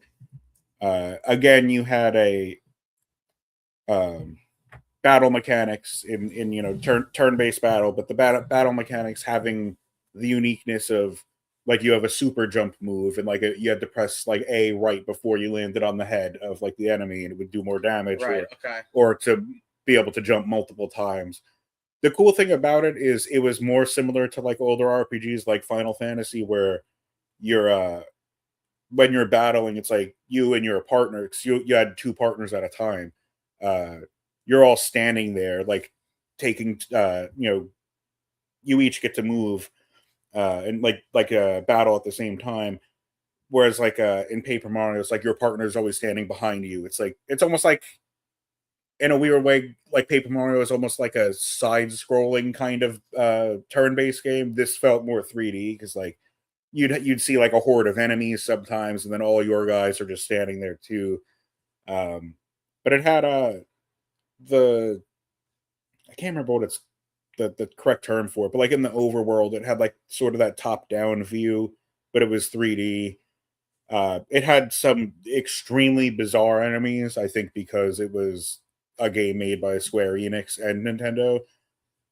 [SPEAKER 2] again, you had a battle mechanics in turn-based battle, but the battle mechanics having the uniqueness of like you have a super jump move, and like you had to press like A right before you landed on the head of like the enemy, and it would do more damage,
[SPEAKER 1] right?
[SPEAKER 2] Or to be able to jump multiple times. The cool thing about it is it was more similar to like older RPGs like Final Fantasy, where you're when you're battling, it's like you and your partner, you had 2 partners at a time. You're all standing there like taking you each get to move and like a battle at the same time. Whereas like in Paper Mario, it's like your partner is always standing behind you. It's almost like, in a weird way, like Paper Mario is almost like a side-scrolling kind of turn-based game. This felt more 3D because like you'd see like a horde of enemies sometimes, and then all your guys are just standing there too. But it had I can't remember what it's the correct term for it, but like in the overworld, it had like sort of that top-down view, but it was 3D. It had some extremely bizarre enemies, I think, because it was a game made by Square Enix and Nintendo.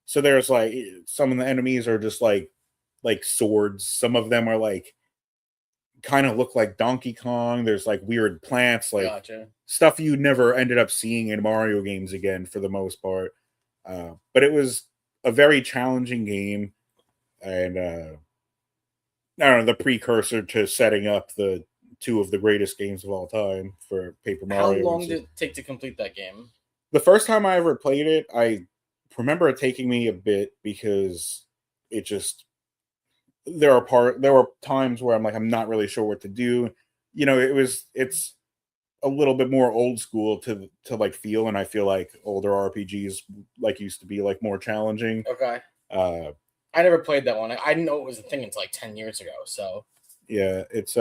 [SPEAKER 2] So there's like some of the enemies are just like swords. Some of them are like kind of look like Donkey Kong. There's like weird plants, like stuff you never ended up seeing in Mario games again for the most part. But it was a very challenging game, and I don't know, the precursor to setting up the 2 of the greatest games of all time for Paper Mario.
[SPEAKER 1] How long did it take to complete that game?
[SPEAKER 2] The first time I ever played it, I remember it taking me a bit because it just there were times where I'm like, I'm not really sure what to do. It's a little bit more old school to like feel, and I feel like older RPGs like used to be like more challenging.
[SPEAKER 1] Okay. I never played that one. I didn't know it was a thing until like 10 years ago. So
[SPEAKER 2] yeah, it's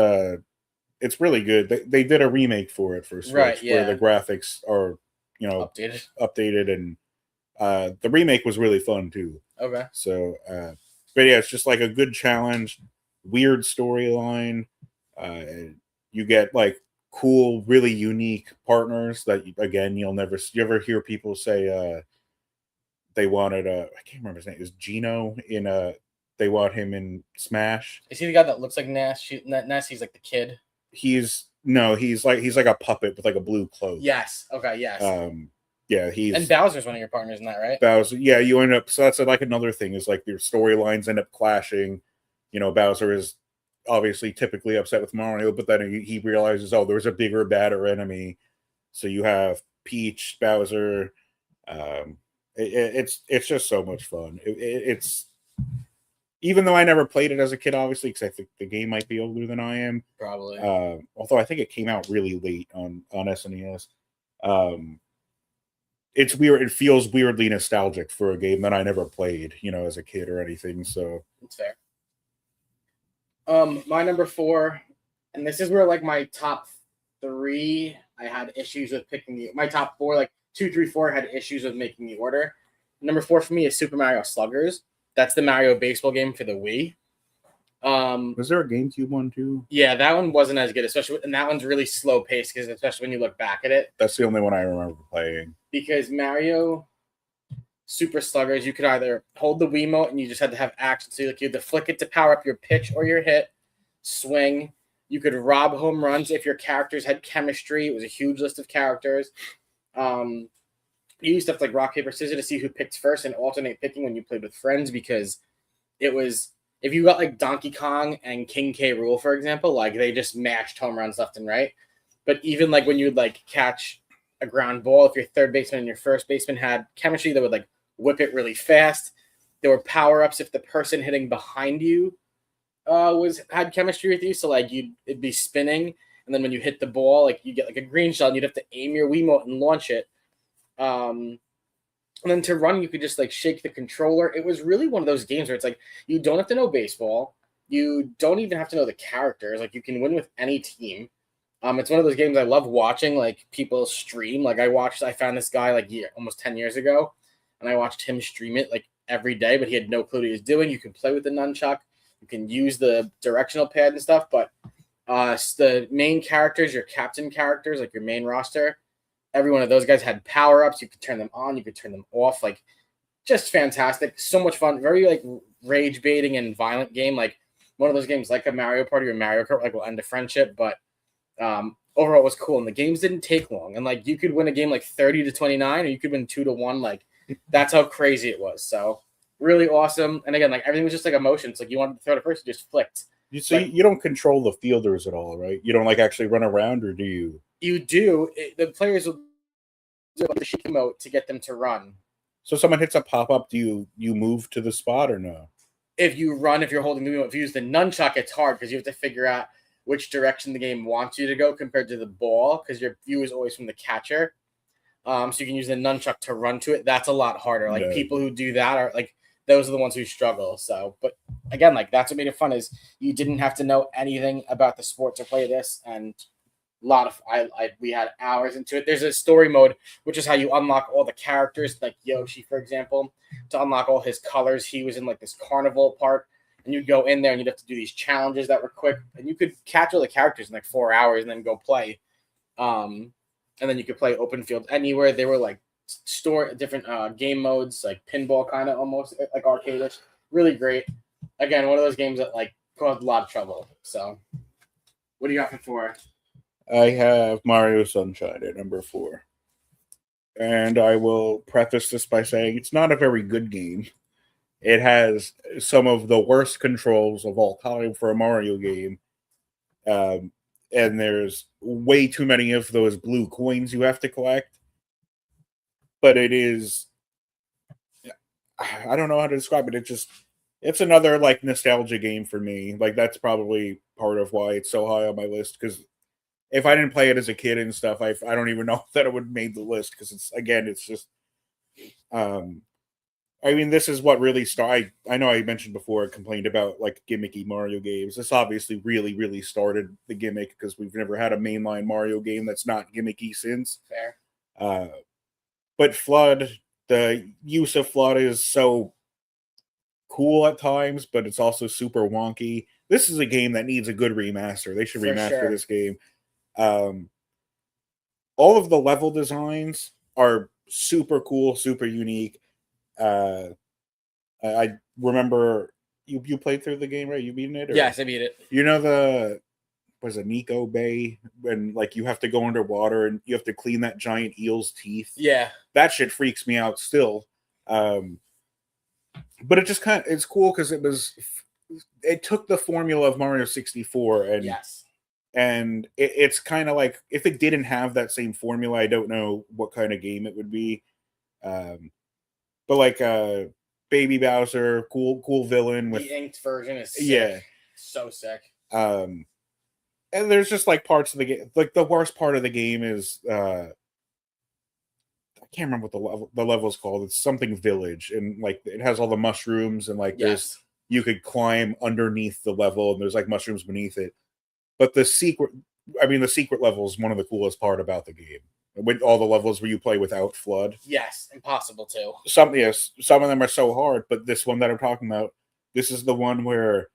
[SPEAKER 2] really good. They did a remake for it for Switch,
[SPEAKER 1] right, yeah,
[SPEAKER 2] where the graphics are updated, and the remake was really fun too.
[SPEAKER 1] Okay.
[SPEAKER 2] So, but yeah, it's just like a good challenge, weird storyline. You get like cool, really unique partners that again you ever hear people say they wanted I can't remember his name. It was Gino in they want him in Smash.
[SPEAKER 1] Is he the guy that looks like Nash? Nash, he's like the kid.
[SPEAKER 2] He's like a puppet with like a blue cloak.
[SPEAKER 1] Yes. Okay. Yes.
[SPEAKER 2] Yeah,
[SPEAKER 1] and Bowser's one of your partners in that, right?
[SPEAKER 2] Bowser. Yeah, you end up. So that's like another thing is like your storylines end up clashing. Bowser is obviously typically upset with Mario, but then he realizes, oh, there's a bigger, badder enemy. So you have Peach, Bowser. It's just so much fun. It's even though I never played it as a kid, obviously, because I think the game might be older than I am.
[SPEAKER 1] Probably.
[SPEAKER 2] Although I think it came out really late on SNES. It's weird. It feels weirdly nostalgic for a game that I never played, as a kid or anything. So
[SPEAKER 1] it's fair. My number 4, and this is where like my top 3, I had issues with picking my top 4, like 2, 3, 4 had issues with making the order. Number 4 for me is Super Mario Sluggers. That's the Mario baseball game for the Wii.
[SPEAKER 2] Was there a GameCube one too?
[SPEAKER 1] Yeah, that one wasn't as good, and that one's really slow paced because especially when you look back at it.
[SPEAKER 2] That's the only one I remember playing.
[SPEAKER 1] Because Mario Super Sluggers, you could either hold the Wiimote and you just had to have action. So you had to flick it to power up your pitch or your hit, swing. You could rob home runs if your characters had chemistry. It was a huge list of characters. You used stuff like rock, paper, scissors to see who picked first and alternate picking when you played with friends because it was if you got like Donkey Kong and King K. Rool, for example, like they just mashed home runs left and right. But even like when you'd like catch a ground ball, if your third baseman and your first baseman had chemistry, they would like whip it really fast. There were power-ups if the person hitting behind you had chemistry with you. So like it'd be spinning, and then when you hit the ball, like you get like a green shot, and you'd have to aim your Wiimote and launch it. And then to run, you could just like shake the controller. It was really one of those games where it's like you don't have to know baseball. You don't even have to know the characters. Like you can win with any team. It's one of those games I love watching. Like people stream. Like I found this guy like almost 10 years ago, and I watched him stream it like every day. But he had no clue what he was doing. You can play with the nunchuck. You can use the directional pad and stuff. But the main characters, your captain characters, like your main roster. Every one of those guys had power-ups. You could turn them on. You could turn them off. Like, just fantastic. So much fun. Very, like, rage-baiting and violent game. Like, one of those games like a Mario Party or Mario Kart, like, will end a friendship. But overall, it was cool. And the games didn't take long. And, like, you could win a game, like, 30-29, or you could win 2-1. Like, that's how crazy it was. So, really awesome. And, again, like, everything was just, like, emotions. Like, you wanted to throw it first, you just flicked.
[SPEAKER 2] So you don't control the fielders at all, right? You don't, like, actually run around, or do you?
[SPEAKER 1] You do. The players will do a shaky emote to get them to run.
[SPEAKER 2] So someone hits a pop-up, do you move to the spot or no?
[SPEAKER 1] If you run, if you're holding the emote, if you use the nunchuck, it's hard because you have to figure out which direction the game wants you to go compared to the ball because your view is always from the catcher. So you can use the nunchuck to run to it. That's a lot harder. Like people who do that are like those are the ones who struggle. So, but again, like that's what made it fun is you didn't have to know anything about the sport to play this and we had hours into it. There's a story mode, which is how you unlock all the characters, like Yoshi, for example, to unlock all his colors. He was in like this carnival part, and you'd go in there and you'd have to do these challenges that were quick, and you could catch all the characters in like 4 hours and then go play. And then you could play open field anywhere. They were like different game modes, like pinball kind of almost like arcade-ish. Really great. Again, one of those games that like caused a lot of trouble. So, what do you got for?
[SPEAKER 2] I have Mario Sunshine at number 4. And I will preface this by saying it's not a very good game. It has some of the worst controls of all time for a Mario game. And there's way too many of those blue coins you have to collect. But it is... I don't know how to describe it. It's another like nostalgia game for me. Like that's probably part of why it's so high on my list because if I didn't play it as a kid and stuff, I don't even know that it would have made the list because it's just, I mean, this is what really started. I know I mentioned before, I complained about like gimmicky Mario games. This obviously really, really started the gimmick because we've never had a mainline Mario game that's not gimmicky since.
[SPEAKER 1] Fair.
[SPEAKER 2] But FLUDD, the use of FLUDD is so cool at times, but it's also super wonky. This is a game that needs a good remaster. They should remaster this game. All of the level designs are super cool, super unique. I remember you played through the game, right? You beaten it? Or?
[SPEAKER 1] Yes, I beat it.
[SPEAKER 2] You know was it Nico Bay when like you have to go underwater and you have to clean that giant eel's teeth?
[SPEAKER 1] Yeah,
[SPEAKER 2] that shit freaks me out still. But it just it's cool because it took the formula of Mario 64 and
[SPEAKER 1] yes.
[SPEAKER 2] And it's kind of like if it didn't have that same formula, I don't know what kind of game it would be. But like Baby Bowser, cool villain with
[SPEAKER 1] the inked version is sick.
[SPEAKER 2] Yeah,
[SPEAKER 1] so sick.
[SPEAKER 2] And there's just like parts of the game. Like the worst part of the game is I can't remember what the level is called. It's something village, and like it has all the mushrooms and like you could climb underneath the level, and there's like mushrooms beneath it. But the secret level is one of the coolest part about the game. with all the levels where you play without FLUDD.
[SPEAKER 1] Yes, impossible too.
[SPEAKER 2] Some of them are so hard, but this one that I'm talking about, this is the one where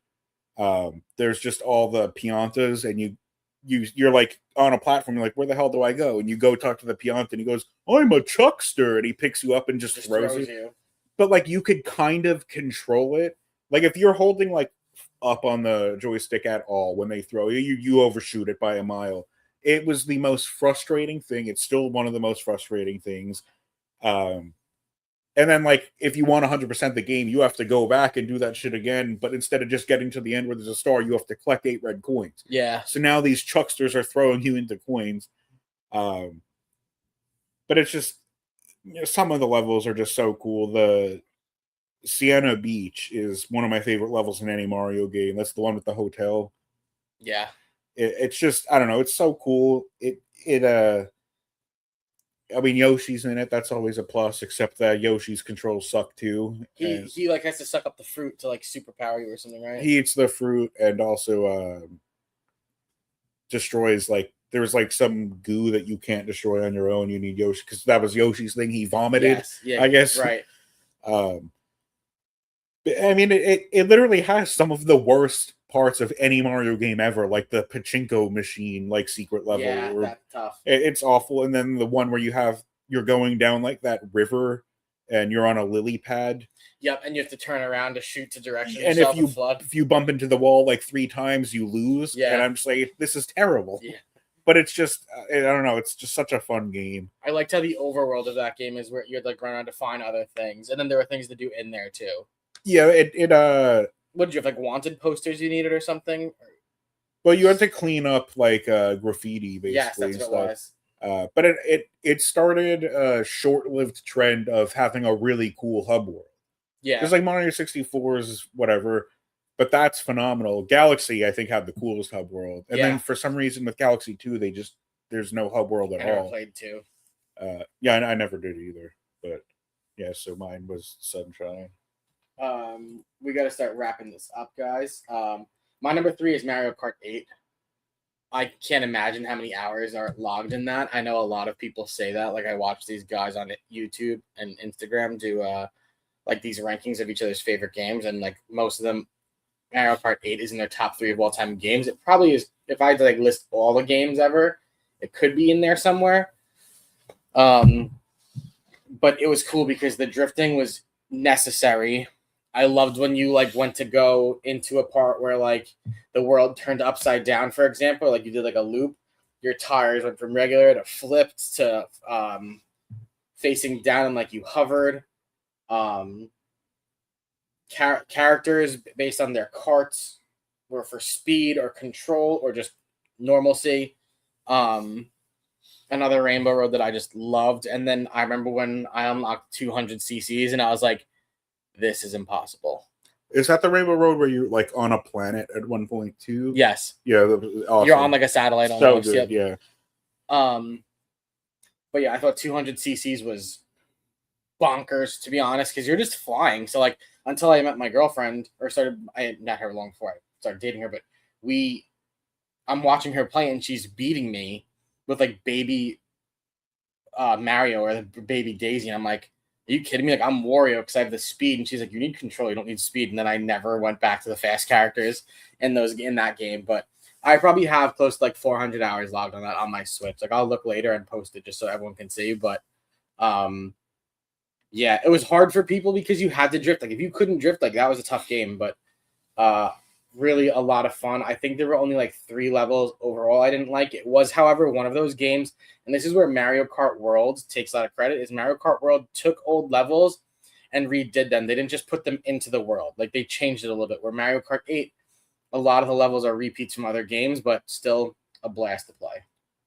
[SPEAKER 2] there's just all the Piantas, and you're like on a platform. You're like, where the hell do I go? And you go talk to the Pianta, and he goes, "I'm a Chuckster," and he picks you up and just throws you. But like you could kind of control it. Like if you're holding like up on the joystick at all when they throw you, you overshoot it by a mile. It was the most frustrating thing. It's still one of the most frustrating things. And then, like, if you want 100% the game, you have to go back and do that shit again. But instead of just getting to the end where there's a star, you have to collect 8 red coins.
[SPEAKER 1] Yeah.
[SPEAKER 2] So now these chucksters are throwing you into coins. But it's just, some of the levels are just so cool. The Sienna Beach is one of my favorite levels in any Mario game. That's the one with the hotel.
[SPEAKER 1] Yeah.
[SPEAKER 2] It's just, I don't know. It's so cool. I mean, Yoshi's in it. That's always a plus, except that Yoshi's controls suck too.
[SPEAKER 1] He like has to suck up the fruit to like superpower you or something, right?
[SPEAKER 2] He eats the fruit and also destroys, like, there's like some goo that you can't destroy on your own. You need Yoshi, because that was Yoshi's thing. He vomited,
[SPEAKER 1] yes. Yeah,
[SPEAKER 2] I guess.
[SPEAKER 1] Right.
[SPEAKER 2] I mean, it literally has some of the worst parts of any Mario game ever, like the pachinko machine, like secret level.
[SPEAKER 1] Yeah, that's tough.
[SPEAKER 2] It's awful. And then the one where you're going down like that river, and you're on a lily pad.
[SPEAKER 1] Yep, and you have to turn around to shoot to direction.
[SPEAKER 2] And if you bump into the wall like 3 times, you lose. Yeah, and I'm just like, this is terrible. Yeah. But it's just, I don't know, it's just such a fun game.
[SPEAKER 1] I liked how the overworld of that game is where you had like run around to find other things, and then there were things to do in there too.
[SPEAKER 2] Yeah,
[SPEAKER 1] what did you have, like wanted posters you needed or something?
[SPEAKER 2] Well, you had to clean up like graffiti, basically.
[SPEAKER 1] Yes, that's what it was.
[SPEAKER 2] But it started a short-lived trend of having a really cool hub world.
[SPEAKER 1] Yeah,
[SPEAKER 2] because like Mario 64 is whatever, but that's phenomenal. Galaxy, I think, had the coolest hub world, and then for some reason with Galaxy 2, there's no hub world at all. I
[SPEAKER 1] never played 2.
[SPEAKER 2] Yeah, I never did either. But yeah, so mine was Sunshine.
[SPEAKER 1] We got to start wrapping this up, guys. My number 3 is Mario Kart 8. I can't imagine how many hours are logged in that. I know a lot of people say that. Like, I watch these guys on YouTube and Instagram do like these rankings of each other's favorite games, and like most of them, Mario Kart 8 is in their top 3 of all time games. It probably is. If I had to like list all the games ever, it could be in there somewhere. But it was cool because the drifting was necessary. I loved when you like went to go into a part where like the world turned upside down, for example, like you did like a loop. Your tires went from regular to flipped to facing down, and like you hovered. Characters based on their carts were for speed or control or just normalcy. Another Rainbow Road that I just loved. And then I remember when I unlocked 200 cc's and I was like, this is impossible.
[SPEAKER 2] Is that the Rainbow Road where you're like on a planet at one point too?
[SPEAKER 1] Yes.
[SPEAKER 2] Yeah. Awesome.
[SPEAKER 1] You're on like a satellite almost.
[SPEAKER 2] So good, yeah.
[SPEAKER 1] But yeah, I thought 200 cc's was bonkers, to be honest, because you're just flying. So like until I met my girlfriend, or I had met her long before I started dating her, but I'm watching her play and she's beating me with like baby Mario or the baby Daisy, and I'm like, are you kidding me? Like, I'm Wario because I have the speed, and she's like, you need control, you don't need speed. And then I never went back to the fast characters in that game. But I probably have close to like 400 hours logged on that on my Switch. Like, I'll look later and post it just so everyone can see. But yeah, it was hard for people because you had to drift. Like, if you couldn't drift, like that was a tough game. But really a lot of fun. I think there were only like 3 levels overall I didn't like. It was, however, one of those games, and this is where Mario Kart World takes a lot of credit, is Mario Kart World took old levels and redid them. They didn't just put them into the world. Like, they changed it a little bit, where Mario Kart 8, a lot of the levels are repeats from other games, but still a blast to play.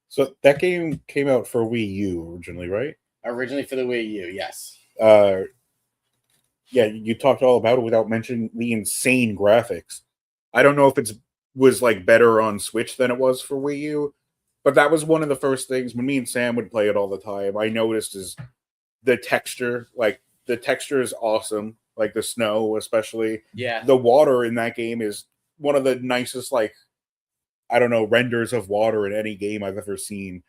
[SPEAKER 2] So that game came out for Wii U originally, right?
[SPEAKER 1] Originally for the Wii U, yes.
[SPEAKER 2] Yeah, you talked all about it without mentioning the insane graphics. I don't know if it was like better on Switch than it was for Wii U, but that was one of the first things when me and Sam would play it all the time. I noticed is the texture. Like, the texture is awesome. Like the snow, especially.
[SPEAKER 1] Yeah.
[SPEAKER 2] The water in that game is one of the nicest, like, I don't know, renders of water in any game I've ever seen.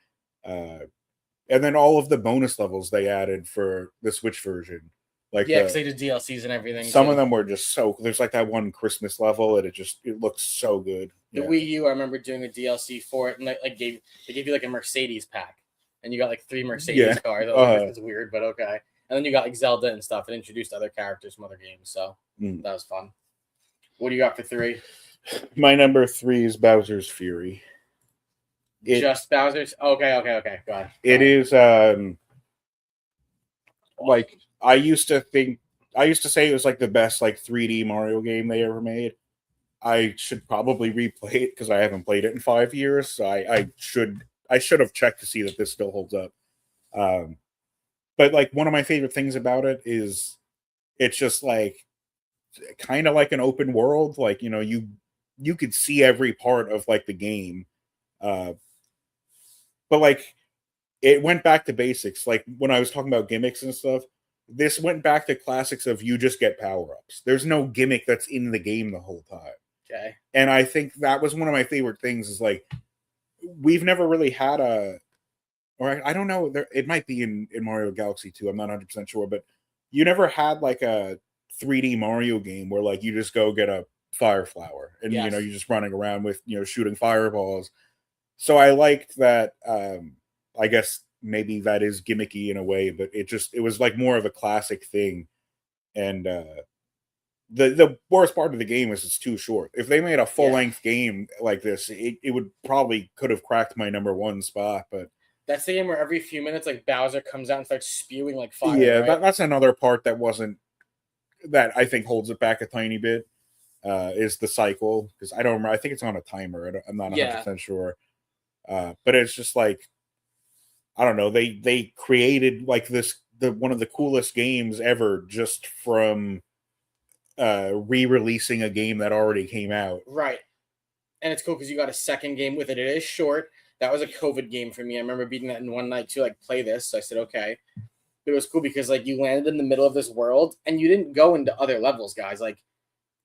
[SPEAKER 2] And then all of the bonus levels they added for the Switch version, like
[SPEAKER 1] Yeah, because they did DLCs and everything.
[SPEAKER 2] some
[SPEAKER 1] too.
[SPEAKER 2] of them were just so. There's like that one Christmas level, and it looks so good.
[SPEAKER 1] The Wii U, I remember doing a DLC for it, and they gave you like a Mercedes pack, and you got like 3 Mercedes cars. I was like, this is weird, but okay. And then you got like Zelda and stuff, and introduced other characters from other games, so that was fun. What do you got for 3?
[SPEAKER 2] My number 3 is Bowser's Fury.
[SPEAKER 1] Just Bowser's? Okay. Go ahead.
[SPEAKER 2] It is like I used to say it was like the best like 3D Mario game they ever made. I should probably replay it because I haven't played it in 5 years. So I should have checked to see that this still holds up. But like one of my favorite things about it is it's just like kind of like an open world. Like, you know, you could see every part of like the game. But like it went back to basics. Like when I was talking about gimmicks and stuff, this went back to classics of you just get power-ups. There's no gimmick that's in the game the whole time.
[SPEAKER 1] Okay.
[SPEAKER 2] And I think that was one of my favorite things is like we've never really had I don't know, it might be in Mario Galaxy 2, I'm not 100% sure, but you never had like a 3D Mario game where like you just go get a fire flower and you know you're just running around with, you know, shooting fireballs. So I liked that. I guess maybe that is gimmicky in a way, but it was like more of a classic thing. And the worst part of the game is it's too short. If they made a full length game like this, it would probably could have cracked my number 1 spot. But
[SPEAKER 1] that's the game where every few minutes like Bowser comes out and starts spewing like fire.
[SPEAKER 2] Yeah,
[SPEAKER 1] right?
[SPEAKER 2] that's another part that I think holds it back a tiny bit. Is the cycle, because I don't remember. I think it's on a timer. I'm not 100% sure. But it's just like, I don't know. They created like one of the coolest games ever just from re-releasing a game that already came out.
[SPEAKER 1] Right. And it's cool because you got a second game with it. It is short. That was a COVID game for me. I remember beating that in one night to like play this. So I said, okay. But it was cool because like you landed in the middle of this world and you didn't go into other levels, guys. Like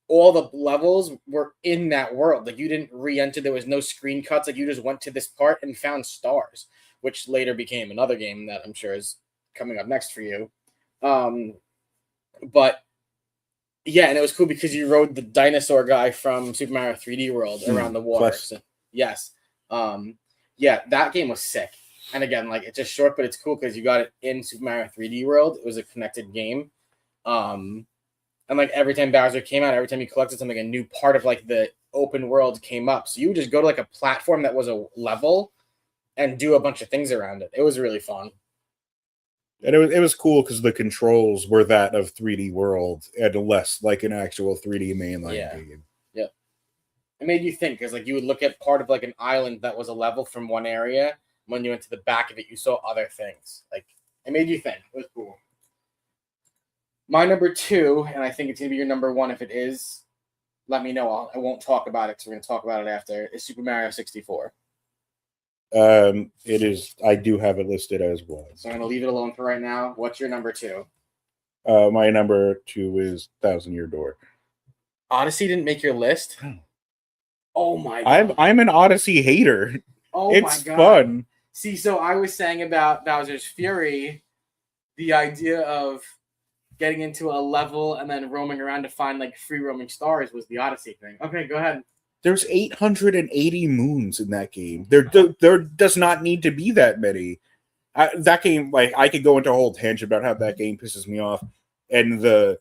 [SPEAKER 1] all the levels were in that world. Like you didn't re-enter. There was no screen cuts. Like you just went to this part and found stars, which later became another game that I'm sure is coming up next for you. But yeah, and it was cool because you rode the dinosaur guy from Super Mario 3D World around the water. So, yes. Yeah, that game was sick. And again, like it's just short, but it's cool because you got it in Super Mario 3D World. It was a connected game. And like every time Bowser came out, every time you collected something, a new part of like the open world came up. So you would just go to like a platform that was a level and do a bunch of things around it. It was really fun.
[SPEAKER 2] And it was cool because the controls were that of 3D World and less like an actual 3D mainline game.
[SPEAKER 1] Yeah. It made you think because like you would look at part of like an island that was a level from one area. When you went to the back of it, you saw other things. Like it made you think. It was cool. My number 2, and I think it's gonna be your number 1 if it is. Let me know. I won't talk about it because we're gonna talk about it after. Is Super Mario 64.
[SPEAKER 2] It is. I do have it listed as 1.
[SPEAKER 1] So I'm gonna leave it alone for right now. What's your number 2?
[SPEAKER 2] My number 2 is Thousand Year Door.
[SPEAKER 1] Odyssey didn't make your list. Oh my god!
[SPEAKER 2] I'm an Odyssey hater.
[SPEAKER 1] Oh
[SPEAKER 2] it's
[SPEAKER 1] my god!
[SPEAKER 2] Fun.
[SPEAKER 1] See, so I was saying about Bowser's Fury, the idea of getting into a level and then roaming around to find like free roaming stars was the Odyssey thing. Okay, go ahead.
[SPEAKER 2] There's 880 moons in that game. There does not need to be that many. That game, like, I could go into a whole tangent about how that game pisses me off, and the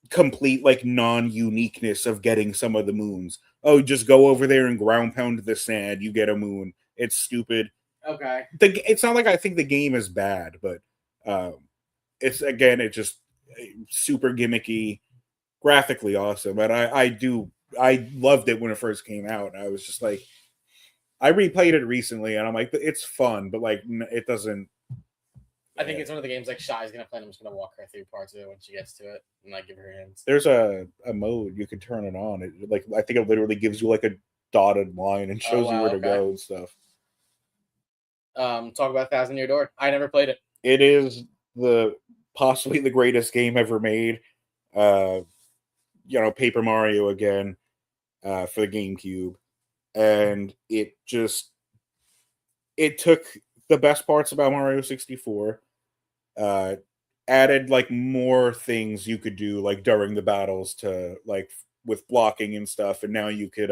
[SPEAKER 2] complete like non-uniqueness of getting some of the moons. Oh, just go over there and ground pound the sand, you get a moon. It's stupid.
[SPEAKER 1] Okay.
[SPEAKER 2] It's not like I think the game is bad, but it's just super gimmicky, graphically awesome, and I loved it when it first came out. I was just like, I replayed it recently, and I'm like, it's fun, but like, it doesn't.
[SPEAKER 1] I think it's one of the games like Shy's gonna play. And I'm just gonna walk her through parts of it when she gets to it, and like give her hints.
[SPEAKER 2] There's a mode you can turn it on. It, like, I think it literally gives you like a dotted line and shows you where to go and stuff.
[SPEAKER 1] Talk about Thousand Year Door. I never played it.
[SPEAKER 2] It is possibly the greatest game ever made. Paper Mario again, for the GameCube, and it took the best parts about Mario 64. Added like more things you could do like during the battles to like with blocking and stuff, and now you could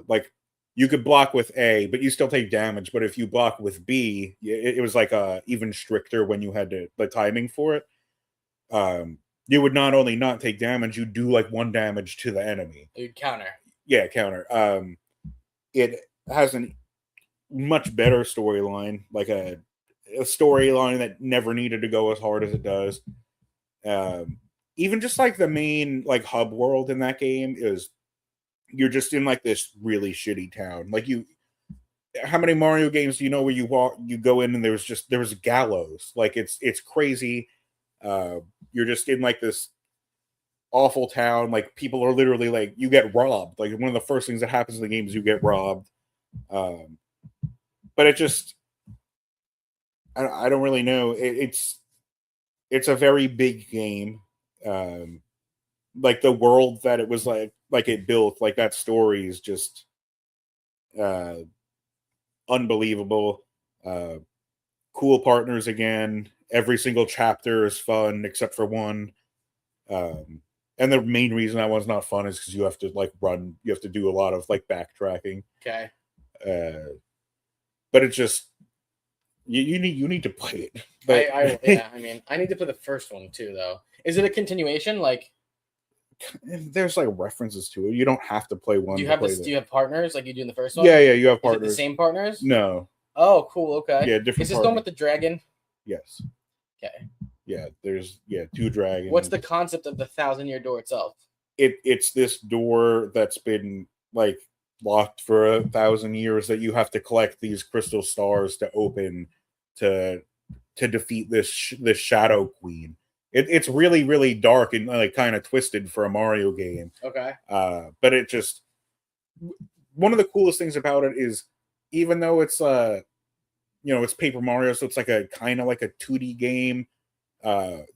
[SPEAKER 2] like you could block with A, but you still take damage. But if you block with B, it was like even stricter when you had the timing for it. You would not only not take damage, you do like 1 damage to the enemy.
[SPEAKER 1] You counter.
[SPEAKER 2] Yeah, counter. It has a much better storyline, like a storyline that never needed to go as hard as it does. Even just like the main like hub world in that game is you're just in like this really shitty town. Like how many Mario games do you know where you go in and there's gallows? Like it's crazy. You're just in like this awful town. Like people are literally like you get robbed. Like one of the first things that happens in the game is you get robbed. But it just I don't really know. It's a very big game. Like the world that it was like it built, like that story is just unbelievable. Cool partners again. Every single chapter is fun except for one. And the main reason that one's not fun is because you have to like run. You have to do a lot of like backtracking.
[SPEAKER 1] Okay.
[SPEAKER 2] But it's just you need to play it. But,
[SPEAKER 1] yeah, I mean, I need to play the first one too, though. Is it a continuation? Like,
[SPEAKER 2] there's like references to it. You don't have to play one.
[SPEAKER 1] Do you have partners like you do in the first one?
[SPEAKER 2] Yeah, you have partners.
[SPEAKER 1] Is it the same partners?
[SPEAKER 2] No.
[SPEAKER 1] Oh, cool. Okay.
[SPEAKER 2] Yeah, different.
[SPEAKER 1] Is this the one with the dragon?
[SPEAKER 2] Yes.
[SPEAKER 1] Okay.
[SPEAKER 2] Yeah, there's 2 dragons.
[SPEAKER 1] What's the concept of the 1,000-year door itself?
[SPEAKER 2] It's this door that's been like locked for 1,000 years that you have to collect these crystal stars to open to defeat this Shadow Queen. It's really, really dark and like kind of twisted for a Mario game.
[SPEAKER 1] Okay.
[SPEAKER 2] But it just one of the coolest things about it is even though it's it's Paper Mario, so it's like a kind of like a 2D game.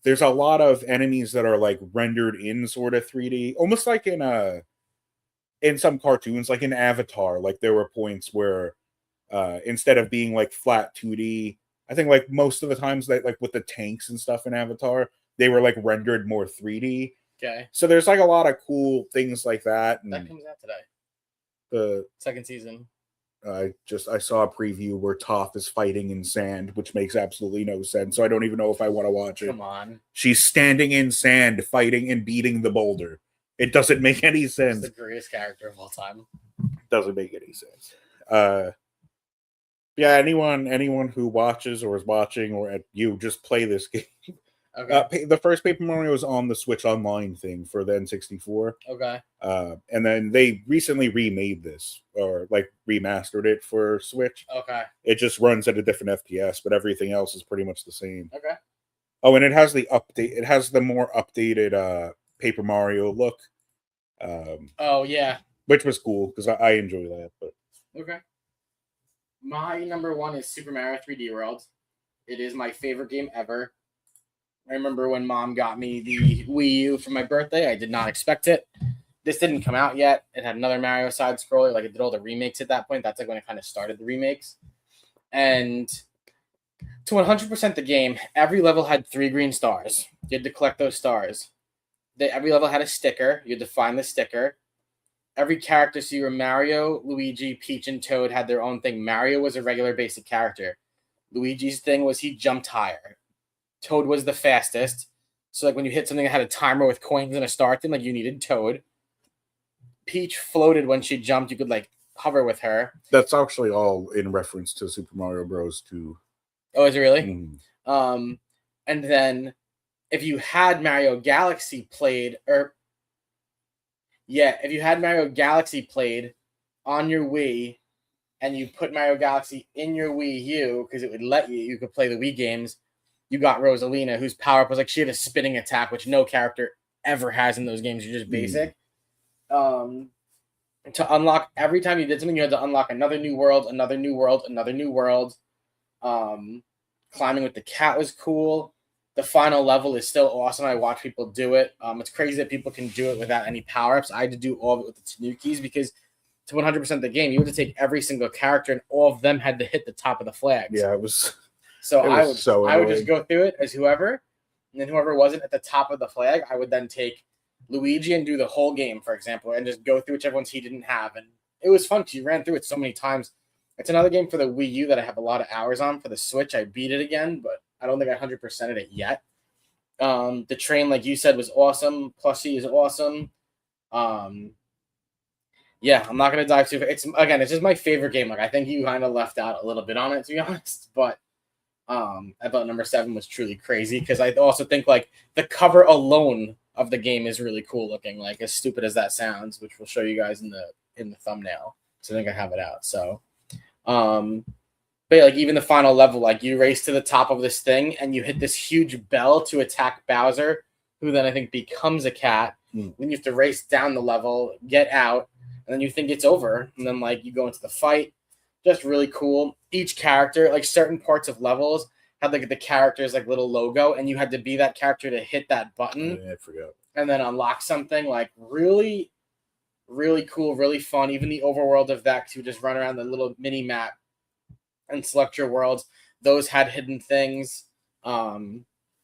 [SPEAKER 2] There's a lot of enemies that are like rendered in sort of 3D, almost like in some cartoons, like in Avatar. Like there were points where instead of being like flat 2D, I think like most of the times that like with the tanks and stuff in Avatar, they were like rendered more 3D.
[SPEAKER 1] Okay.
[SPEAKER 2] So there's like a lot of cool things like that.
[SPEAKER 1] That comes out today.
[SPEAKER 2] The
[SPEAKER 1] second season.
[SPEAKER 2] I saw a preview where Toph is fighting in sand, which makes absolutely no sense. So I don't even know if I want to watch it.
[SPEAKER 1] Come on.
[SPEAKER 2] She's standing in sand, fighting and beating the boulder. It doesn't make any sense.
[SPEAKER 1] It's the greatest character of all time.
[SPEAKER 2] Doesn't make any sense. Yeah, anyone who watches or is watching or you just play this game.
[SPEAKER 1] Okay.
[SPEAKER 2] The first Paper Mario was on the Switch Online thing for the N64.
[SPEAKER 1] Okay.
[SPEAKER 2] And then they recently remade this or like remastered it for Switch.
[SPEAKER 1] Okay.
[SPEAKER 2] It just runs at a different FPS, but everything else is pretty much the same.
[SPEAKER 1] Okay.
[SPEAKER 2] Oh, and it has the update. It has the more updated Paper Mario look.
[SPEAKER 1] Oh yeah.
[SPEAKER 2] Which was cool because I enjoy that. But
[SPEAKER 1] okay. My number 1 is Super Mario 3D World. It is my favorite game ever. I remember when Mom got me the Wii U for my birthday. I did not expect it. This didn't come out yet. It had another Mario side scroller. Like it did all the remakes at that point. That's like when it kind of started the remakes. And to 100% the game, every level had 3 green stars. You had to collect those stars. Every level had a sticker. You had to find the sticker. Every character, so you were Mario, Luigi, Peach, and Toad had their own thing. Mario was a regular basic character. Luigi's thing was he jumped higher. Toad was the fastest. So like when you hit something that had a timer with coins and a star thing, like you needed Toad. Peach floated when she jumped. You could like hover with her.
[SPEAKER 2] That's actually all in reference to Super Mario Bros. 2.
[SPEAKER 1] Oh, is it really?
[SPEAKER 2] Mm-hmm.
[SPEAKER 1] And then if you had Mario Galaxy played, if you had Mario Galaxy played on your Wii and you put Mario Galaxy in your Wii U, because it would let you could play the Wii games, you got Rosalina, whose power-up was like she had a spinning attack, which no character ever has in those games. You're just basic. To unlock, every time you did something, you had to unlock another new world. Climbing with the cat was cool. The final level is still awesome. I watch people do it. It's crazy that people can do it without any power-ups. I had to do all of it with the Tanukis because to 100% the game, you had to take every single character, and all of them had to hit the top of the flags.
[SPEAKER 2] Yeah, it was.
[SPEAKER 1] So
[SPEAKER 2] It was
[SPEAKER 1] I would just
[SPEAKER 2] annoying.
[SPEAKER 1] go through it as whoever, and then whoever wasn't at the top of the flag, I would then take Luigi and do the whole game, for example, and just go through whichever ones he didn't have. And it was fun because you ran through it so many times. It's another game for the Wii U that I have a lot of hours on. For the Switch, I beat it again, but I don't think I 100%ed it yet. The train, like you said, was awesome. Plushie is awesome. Yeah, I'm not gonna dive too. It's just my favorite game. Like I think you kind of left out a little bit on it, to be honest. But I thought number 7 was truly crazy because I also think like the cover alone of the game is really cool looking. Like as stupid as that sounds, which we'll show you guys in the thumbnail. So I think I have it out. So, but yeah, like even the final level, like you race to the top of this thing and you hit this huge bell to attack Bowser, who then I think becomes a cat. Then you have to race down the level, get out, and then you think it's over, and then like you go into the fight. Just really cool. Each character, like certain parts of levels, had like the character's like little logo, and you had to be that character to hit that button.
[SPEAKER 2] I forgot.
[SPEAKER 1] And then unlock something. Like really, really cool, really fun. Even the overworld of that, because you just run around the little mini map and select your worlds. Those had hidden things.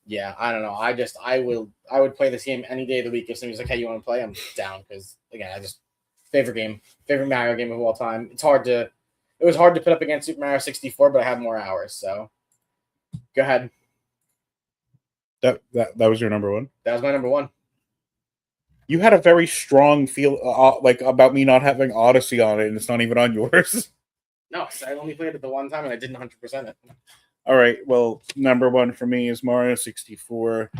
[SPEAKER 1] Yeah, I don't know. I would play this game any day of the week. If somebody's like, "Hey, you want to play?" I'm down because again, favorite Mario game of all time. It was hard to put up against Super Mario 64, but I have more hours. So, go ahead.
[SPEAKER 2] That was your number 1.
[SPEAKER 1] That was my number 1.
[SPEAKER 2] You had a very strong feel like about me not having Odyssey on it, and it's not even on yours.
[SPEAKER 1] No, I only played it the one time, and I didn't 100% it.
[SPEAKER 2] All right. Well, number 1 for me is Mario 64.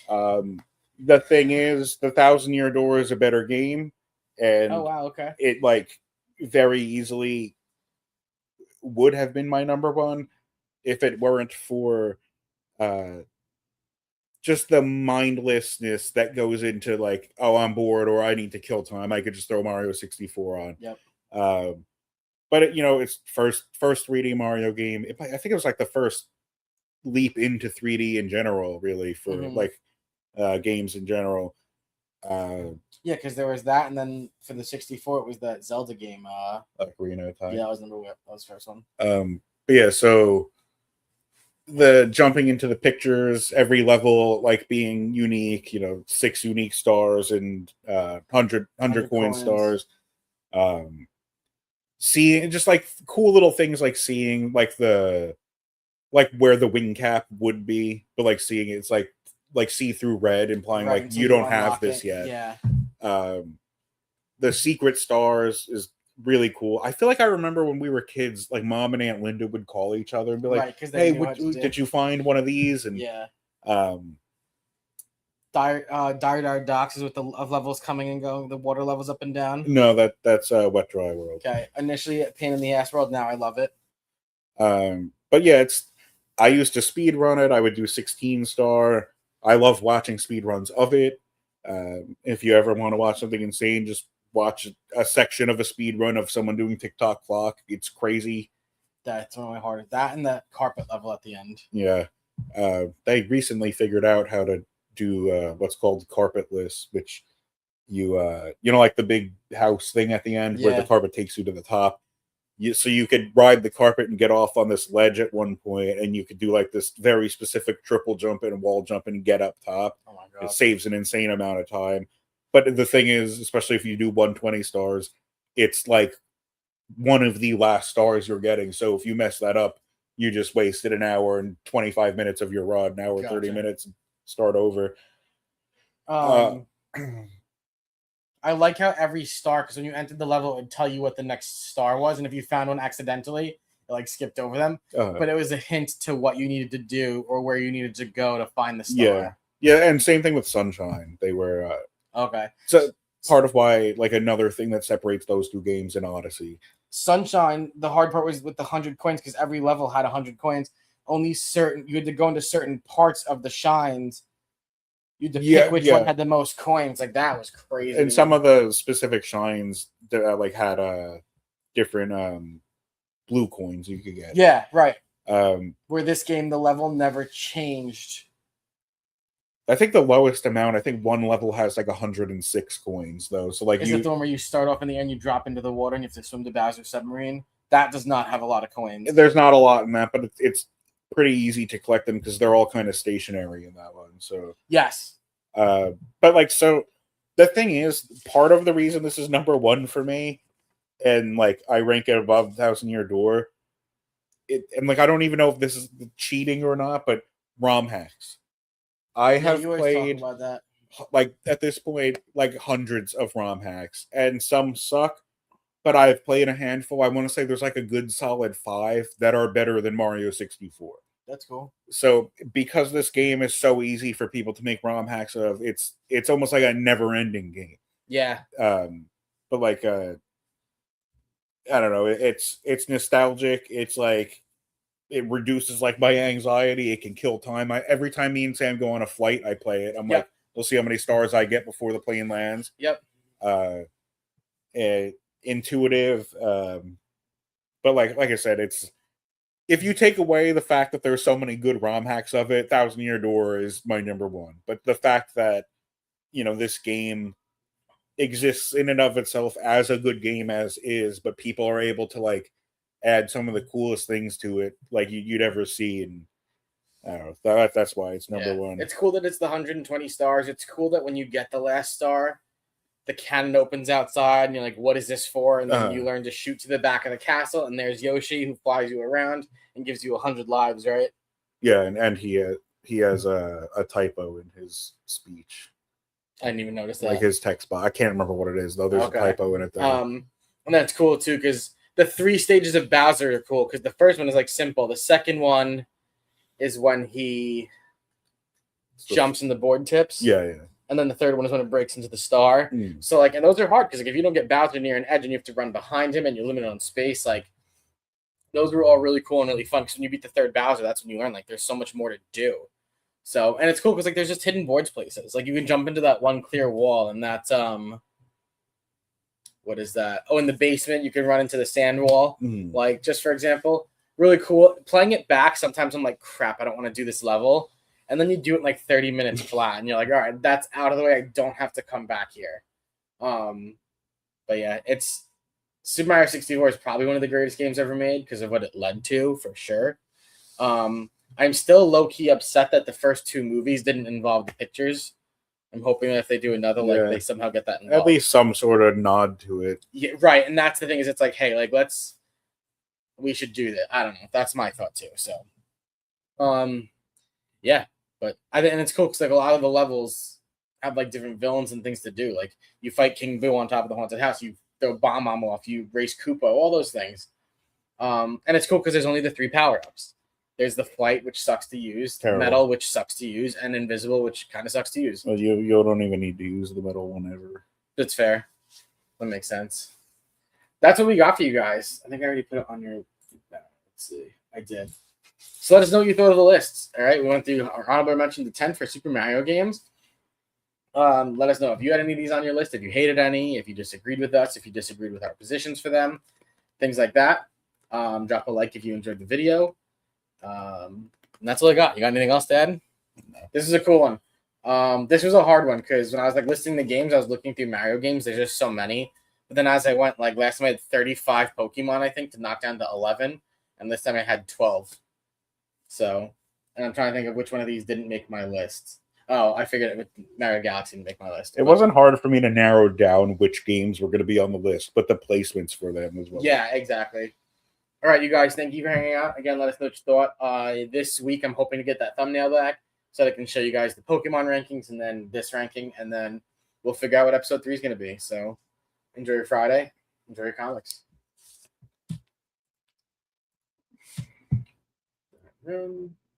[SPEAKER 2] The thing is, the Thousand Year Door is a better game, and
[SPEAKER 1] oh wow, okay,
[SPEAKER 2] it like very easily would have been my number 1 if it weren't for just the mindlessness that goes into like, oh, I'm bored or I need to kill time. I could just throw Mario 64 on.
[SPEAKER 1] Yep.
[SPEAKER 2] But it's first 3D Mario game. I think it was like the first leap into 3D in general, really, for like games in general.
[SPEAKER 1] Yeah, because there was that, and then for the 64, it was that Zelda game.
[SPEAKER 2] Ocarina of Time.
[SPEAKER 1] Yeah, that was number 1. That was the first one.
[SPEAKER 2] But yeah, so the jumping into the pictures, every level like being unique, 6 unique stars and 100 coin stars. Seeing just like cool little things like seeing like where the wing cap would be, but like seeing it's like see-through red, implying
[SPEAKER 1] right,
[SPEAKER 2] like you don't have this yet.
[SPEAKER 1] Yeah.
[SPEAKER 2] The secret stars is really cool. I feel like I remember when we were kids, like Mom and Aunt Linda would call each other and be like,
[SPEAKER 1] right,
[SPEAKER 2] "Hey, did you find one of these?" And
[SPEAKER 1] yeah. Dire Docks is with the levels coming and going, the water levels up and down.
[SPEAKER 2] No, that's Wet Dry World.
[SPEAKER 1] Okay, initially a pain in the ass world. Now I love it.
[SPEAKER 2] But yeah, I used to speed run it. I would do 16 star. I love watching speed runs of it. If you ever want to watch something insane, just watch a section of a speed run of someone doing TikTok clock. It's crazy.
[SPEAKER 1] That's one of my hardest. That and the carpet level at the end.
[SPEAKER 2] Yeah. They recently figured out how to do what's called carpetless, which you like the big house thing at the end where the carpet takes you to the top. So you could ride the carpet and get off on this ledge at one point, and you could do like this very specific triple jump and wall jump and get up top.
[SPEAKER 1] Oh my god!
[SPEAKER 2] It saves an insane amount of time. But the thing is, especially if you do 120 stars, it's like one of the last stars you're getting. So if you mess that up, you just wasted an hour and 25 minutes of your rod, an hour 30 minutes, and start over.
[SPEAKER 1] I like how every star, because when you entered the level, it would tell you what the next star was, and if you found one accidentally, it like skipped over them. But it was a hint to what you needed to do or where you needed to go to find the star.
[SPEAKER 2] Yeah, and same thing with Sunshine. They were
[SPEAKER 1] okay.
[SPEAKER 2] So part of why, like, another thing that separates those two games in Odyssey.
[SPEAKER 1] Sunshine, the hard part was with the 100 coins, because every level had 100 coins. Only you had to go into certain parts of the shines. You had to pick which one had the most coins. Like, that was crazy.
[SPEAKER 2] And some of the specific shines that like had different blue coins you could get.
[SPEAKER 1] Yeah, right. Where this game, the level never changed
[SPEAKER 2] I think the lowest amount, I think one level has like 106 coins though. So like
[SPEAKER 1] Is it the one where you start off in the end, you drop into the water, and you have to swim to Bowser submarine? That does not have a lot of coins.
[SPEAKER 2] there's not a lot in that, but it's pretty easy to collect them because they're all kind of stationary in that one. So
[SPEAKER 1] Yes.
[SPEAKER 2] but like, so the thing is, part of the reason this is number one for me, and like I rank it above Thousand Year Door, and like I don't even know if this is cheating or not, but ROM hacks. I have
[SPEAKER 1] you always
[SPEAKER 2] played
[SPEAKER 1] talk about that.
[SPEAKER 2] like at this point like hundreds of ROM hacks, and some suck, but I've played a handful. I want to say there's like a good solid 5 that are better than Mario 64.
[SPEAKER 1] That's cool.
[SPEAKER 2] So because this game is so easy for people to make ROM hacks of, it's almost like a never-ending game.
[SPEAKER 1] Yeah.
[SPEAKER 2] But like I don't know, it's nostalgic. It's like it reduces like my anxiety. It can kill time. Every time me and Sam go on a flight, I play it. I'm like, we'll see how many stars I get before the plane lands.
[SPEAKER 1] Yep.
[SPEAKER 2] Intuitive, but like I said, it's, if you take away the fact that there's so many good ROM hacks of it, Thousand Year Door is my number one. But the fact that, you know, this game exists in and of itself as a good game as is, but people are able to like add some of the coolest things to it like you'd ever see, and I don't know, that's why it's number one.
[SPEAKER 1] It's cool that it's the 120 stars. It's cool that when you get the last star, the cannon opens outside and you're like, what is this for? And then you learn to shoot to the back of the castle, and there's Yoshi who flies you around and gives you 100 lives, right?
[SPEAKER 2] Yeah, and he has a typo in his speech.
[SPEAKER 1] I didn't even notice that.
[SPEAKER 2] Like his text box. I can't remember what it is though. There's a typo in it though.
[SPEAKER 1] And that's cool too, because the 3 stages of Bowser are cool, because the first one is like simple. The second one is when he jumps in the board tips.
[SPEAKER 2] Yeah.
[SPEAKER 1] And then the third one is when it breaks into the star. So like, and those are hard because like if you don't get Bowser near an edge and you have to run behind him and you're limited on space, like those were all really cool and really fun. Because when you beat the third Bowser, that's when you learn like there's so much more to do. So, and it's cool because like there's just hidden boards places. Like you can jump into that one clear wall, and that's what is that? Oh, in the basement you can run into the sand wall. Like just for example, really cool. Playing it back, sometimes I'm like, crap, I don't want to do this level. And then you do it in like 30 minutes flat, and you're like, all right, that's out of the way. I don't have to come back here. But yeah, it's Super Mario 64 is probably one of the greatest games ever made because of what it led to, for sure. I'm still low-key upset that the first 2 movies didn't involve the pictures. I'm hoping that if they do another, like they somehow get that involved.
[SPEAKER 2] At least some sort of nod to it.
[SPEAKER 1] Yeah, right. And that's the thing, is it's like, hey, like we should do that. I don't know. That's my thought too. So, yeah. But and it's cool because like a lot of the levels have like different villains and things to do. Like you fight King Boo on top of the haunted house, you throw Bomb Bomb off, you race Koopa, all those things. And it's cool because there's only the 3 power-ups. There's the flight, which sucks to use, metal, which sucks to use, and invisible, which kind of sucks to use.
[SPEAKER 2] Well, you don't even need to use the metal one ever.
[SPEAKER 1] That's fair. That makes sense. That's what we got for you guys. I think I already put it on your. Let's see. I did. So let us know what you thought of the lists. All right, we went through our honorable mention, the 10 for Super Mario games. Let us know if you had any of these on your list, if you hated any, if you disagreed with us, if you disagreed with our positions for them, things like that. Drop a like if you enjoyed the video. And that's all I got. You got anything else to add? No. This is a cool one. This was a hard one because when I was like listing the games, I was looking through Mario games. There's just so many. But then as I went, like last time I had 35 Pokemon, I think, to knock down to 11. And this time I had 12. So, and I'm trying to think of which one of these didn't make my list. Oh, I figured it with Mario Galaxy didn't make my list.
[SPEAKER 2] It wasn't hard for me to narrow down which games were going to be on the list, but the placements for them as well.
[SPEAKER 1] Yeah, exactly. All right, you guys, thank you for hanging out. Again, let us know what you thought. This week, I'm hoping to get that thumbnail back so that I can show you guys the Pokemon rankings and then this ranking, and then we'll figure out what episode 3 is going to be. So enjoy your Friday. Enjoy your comics.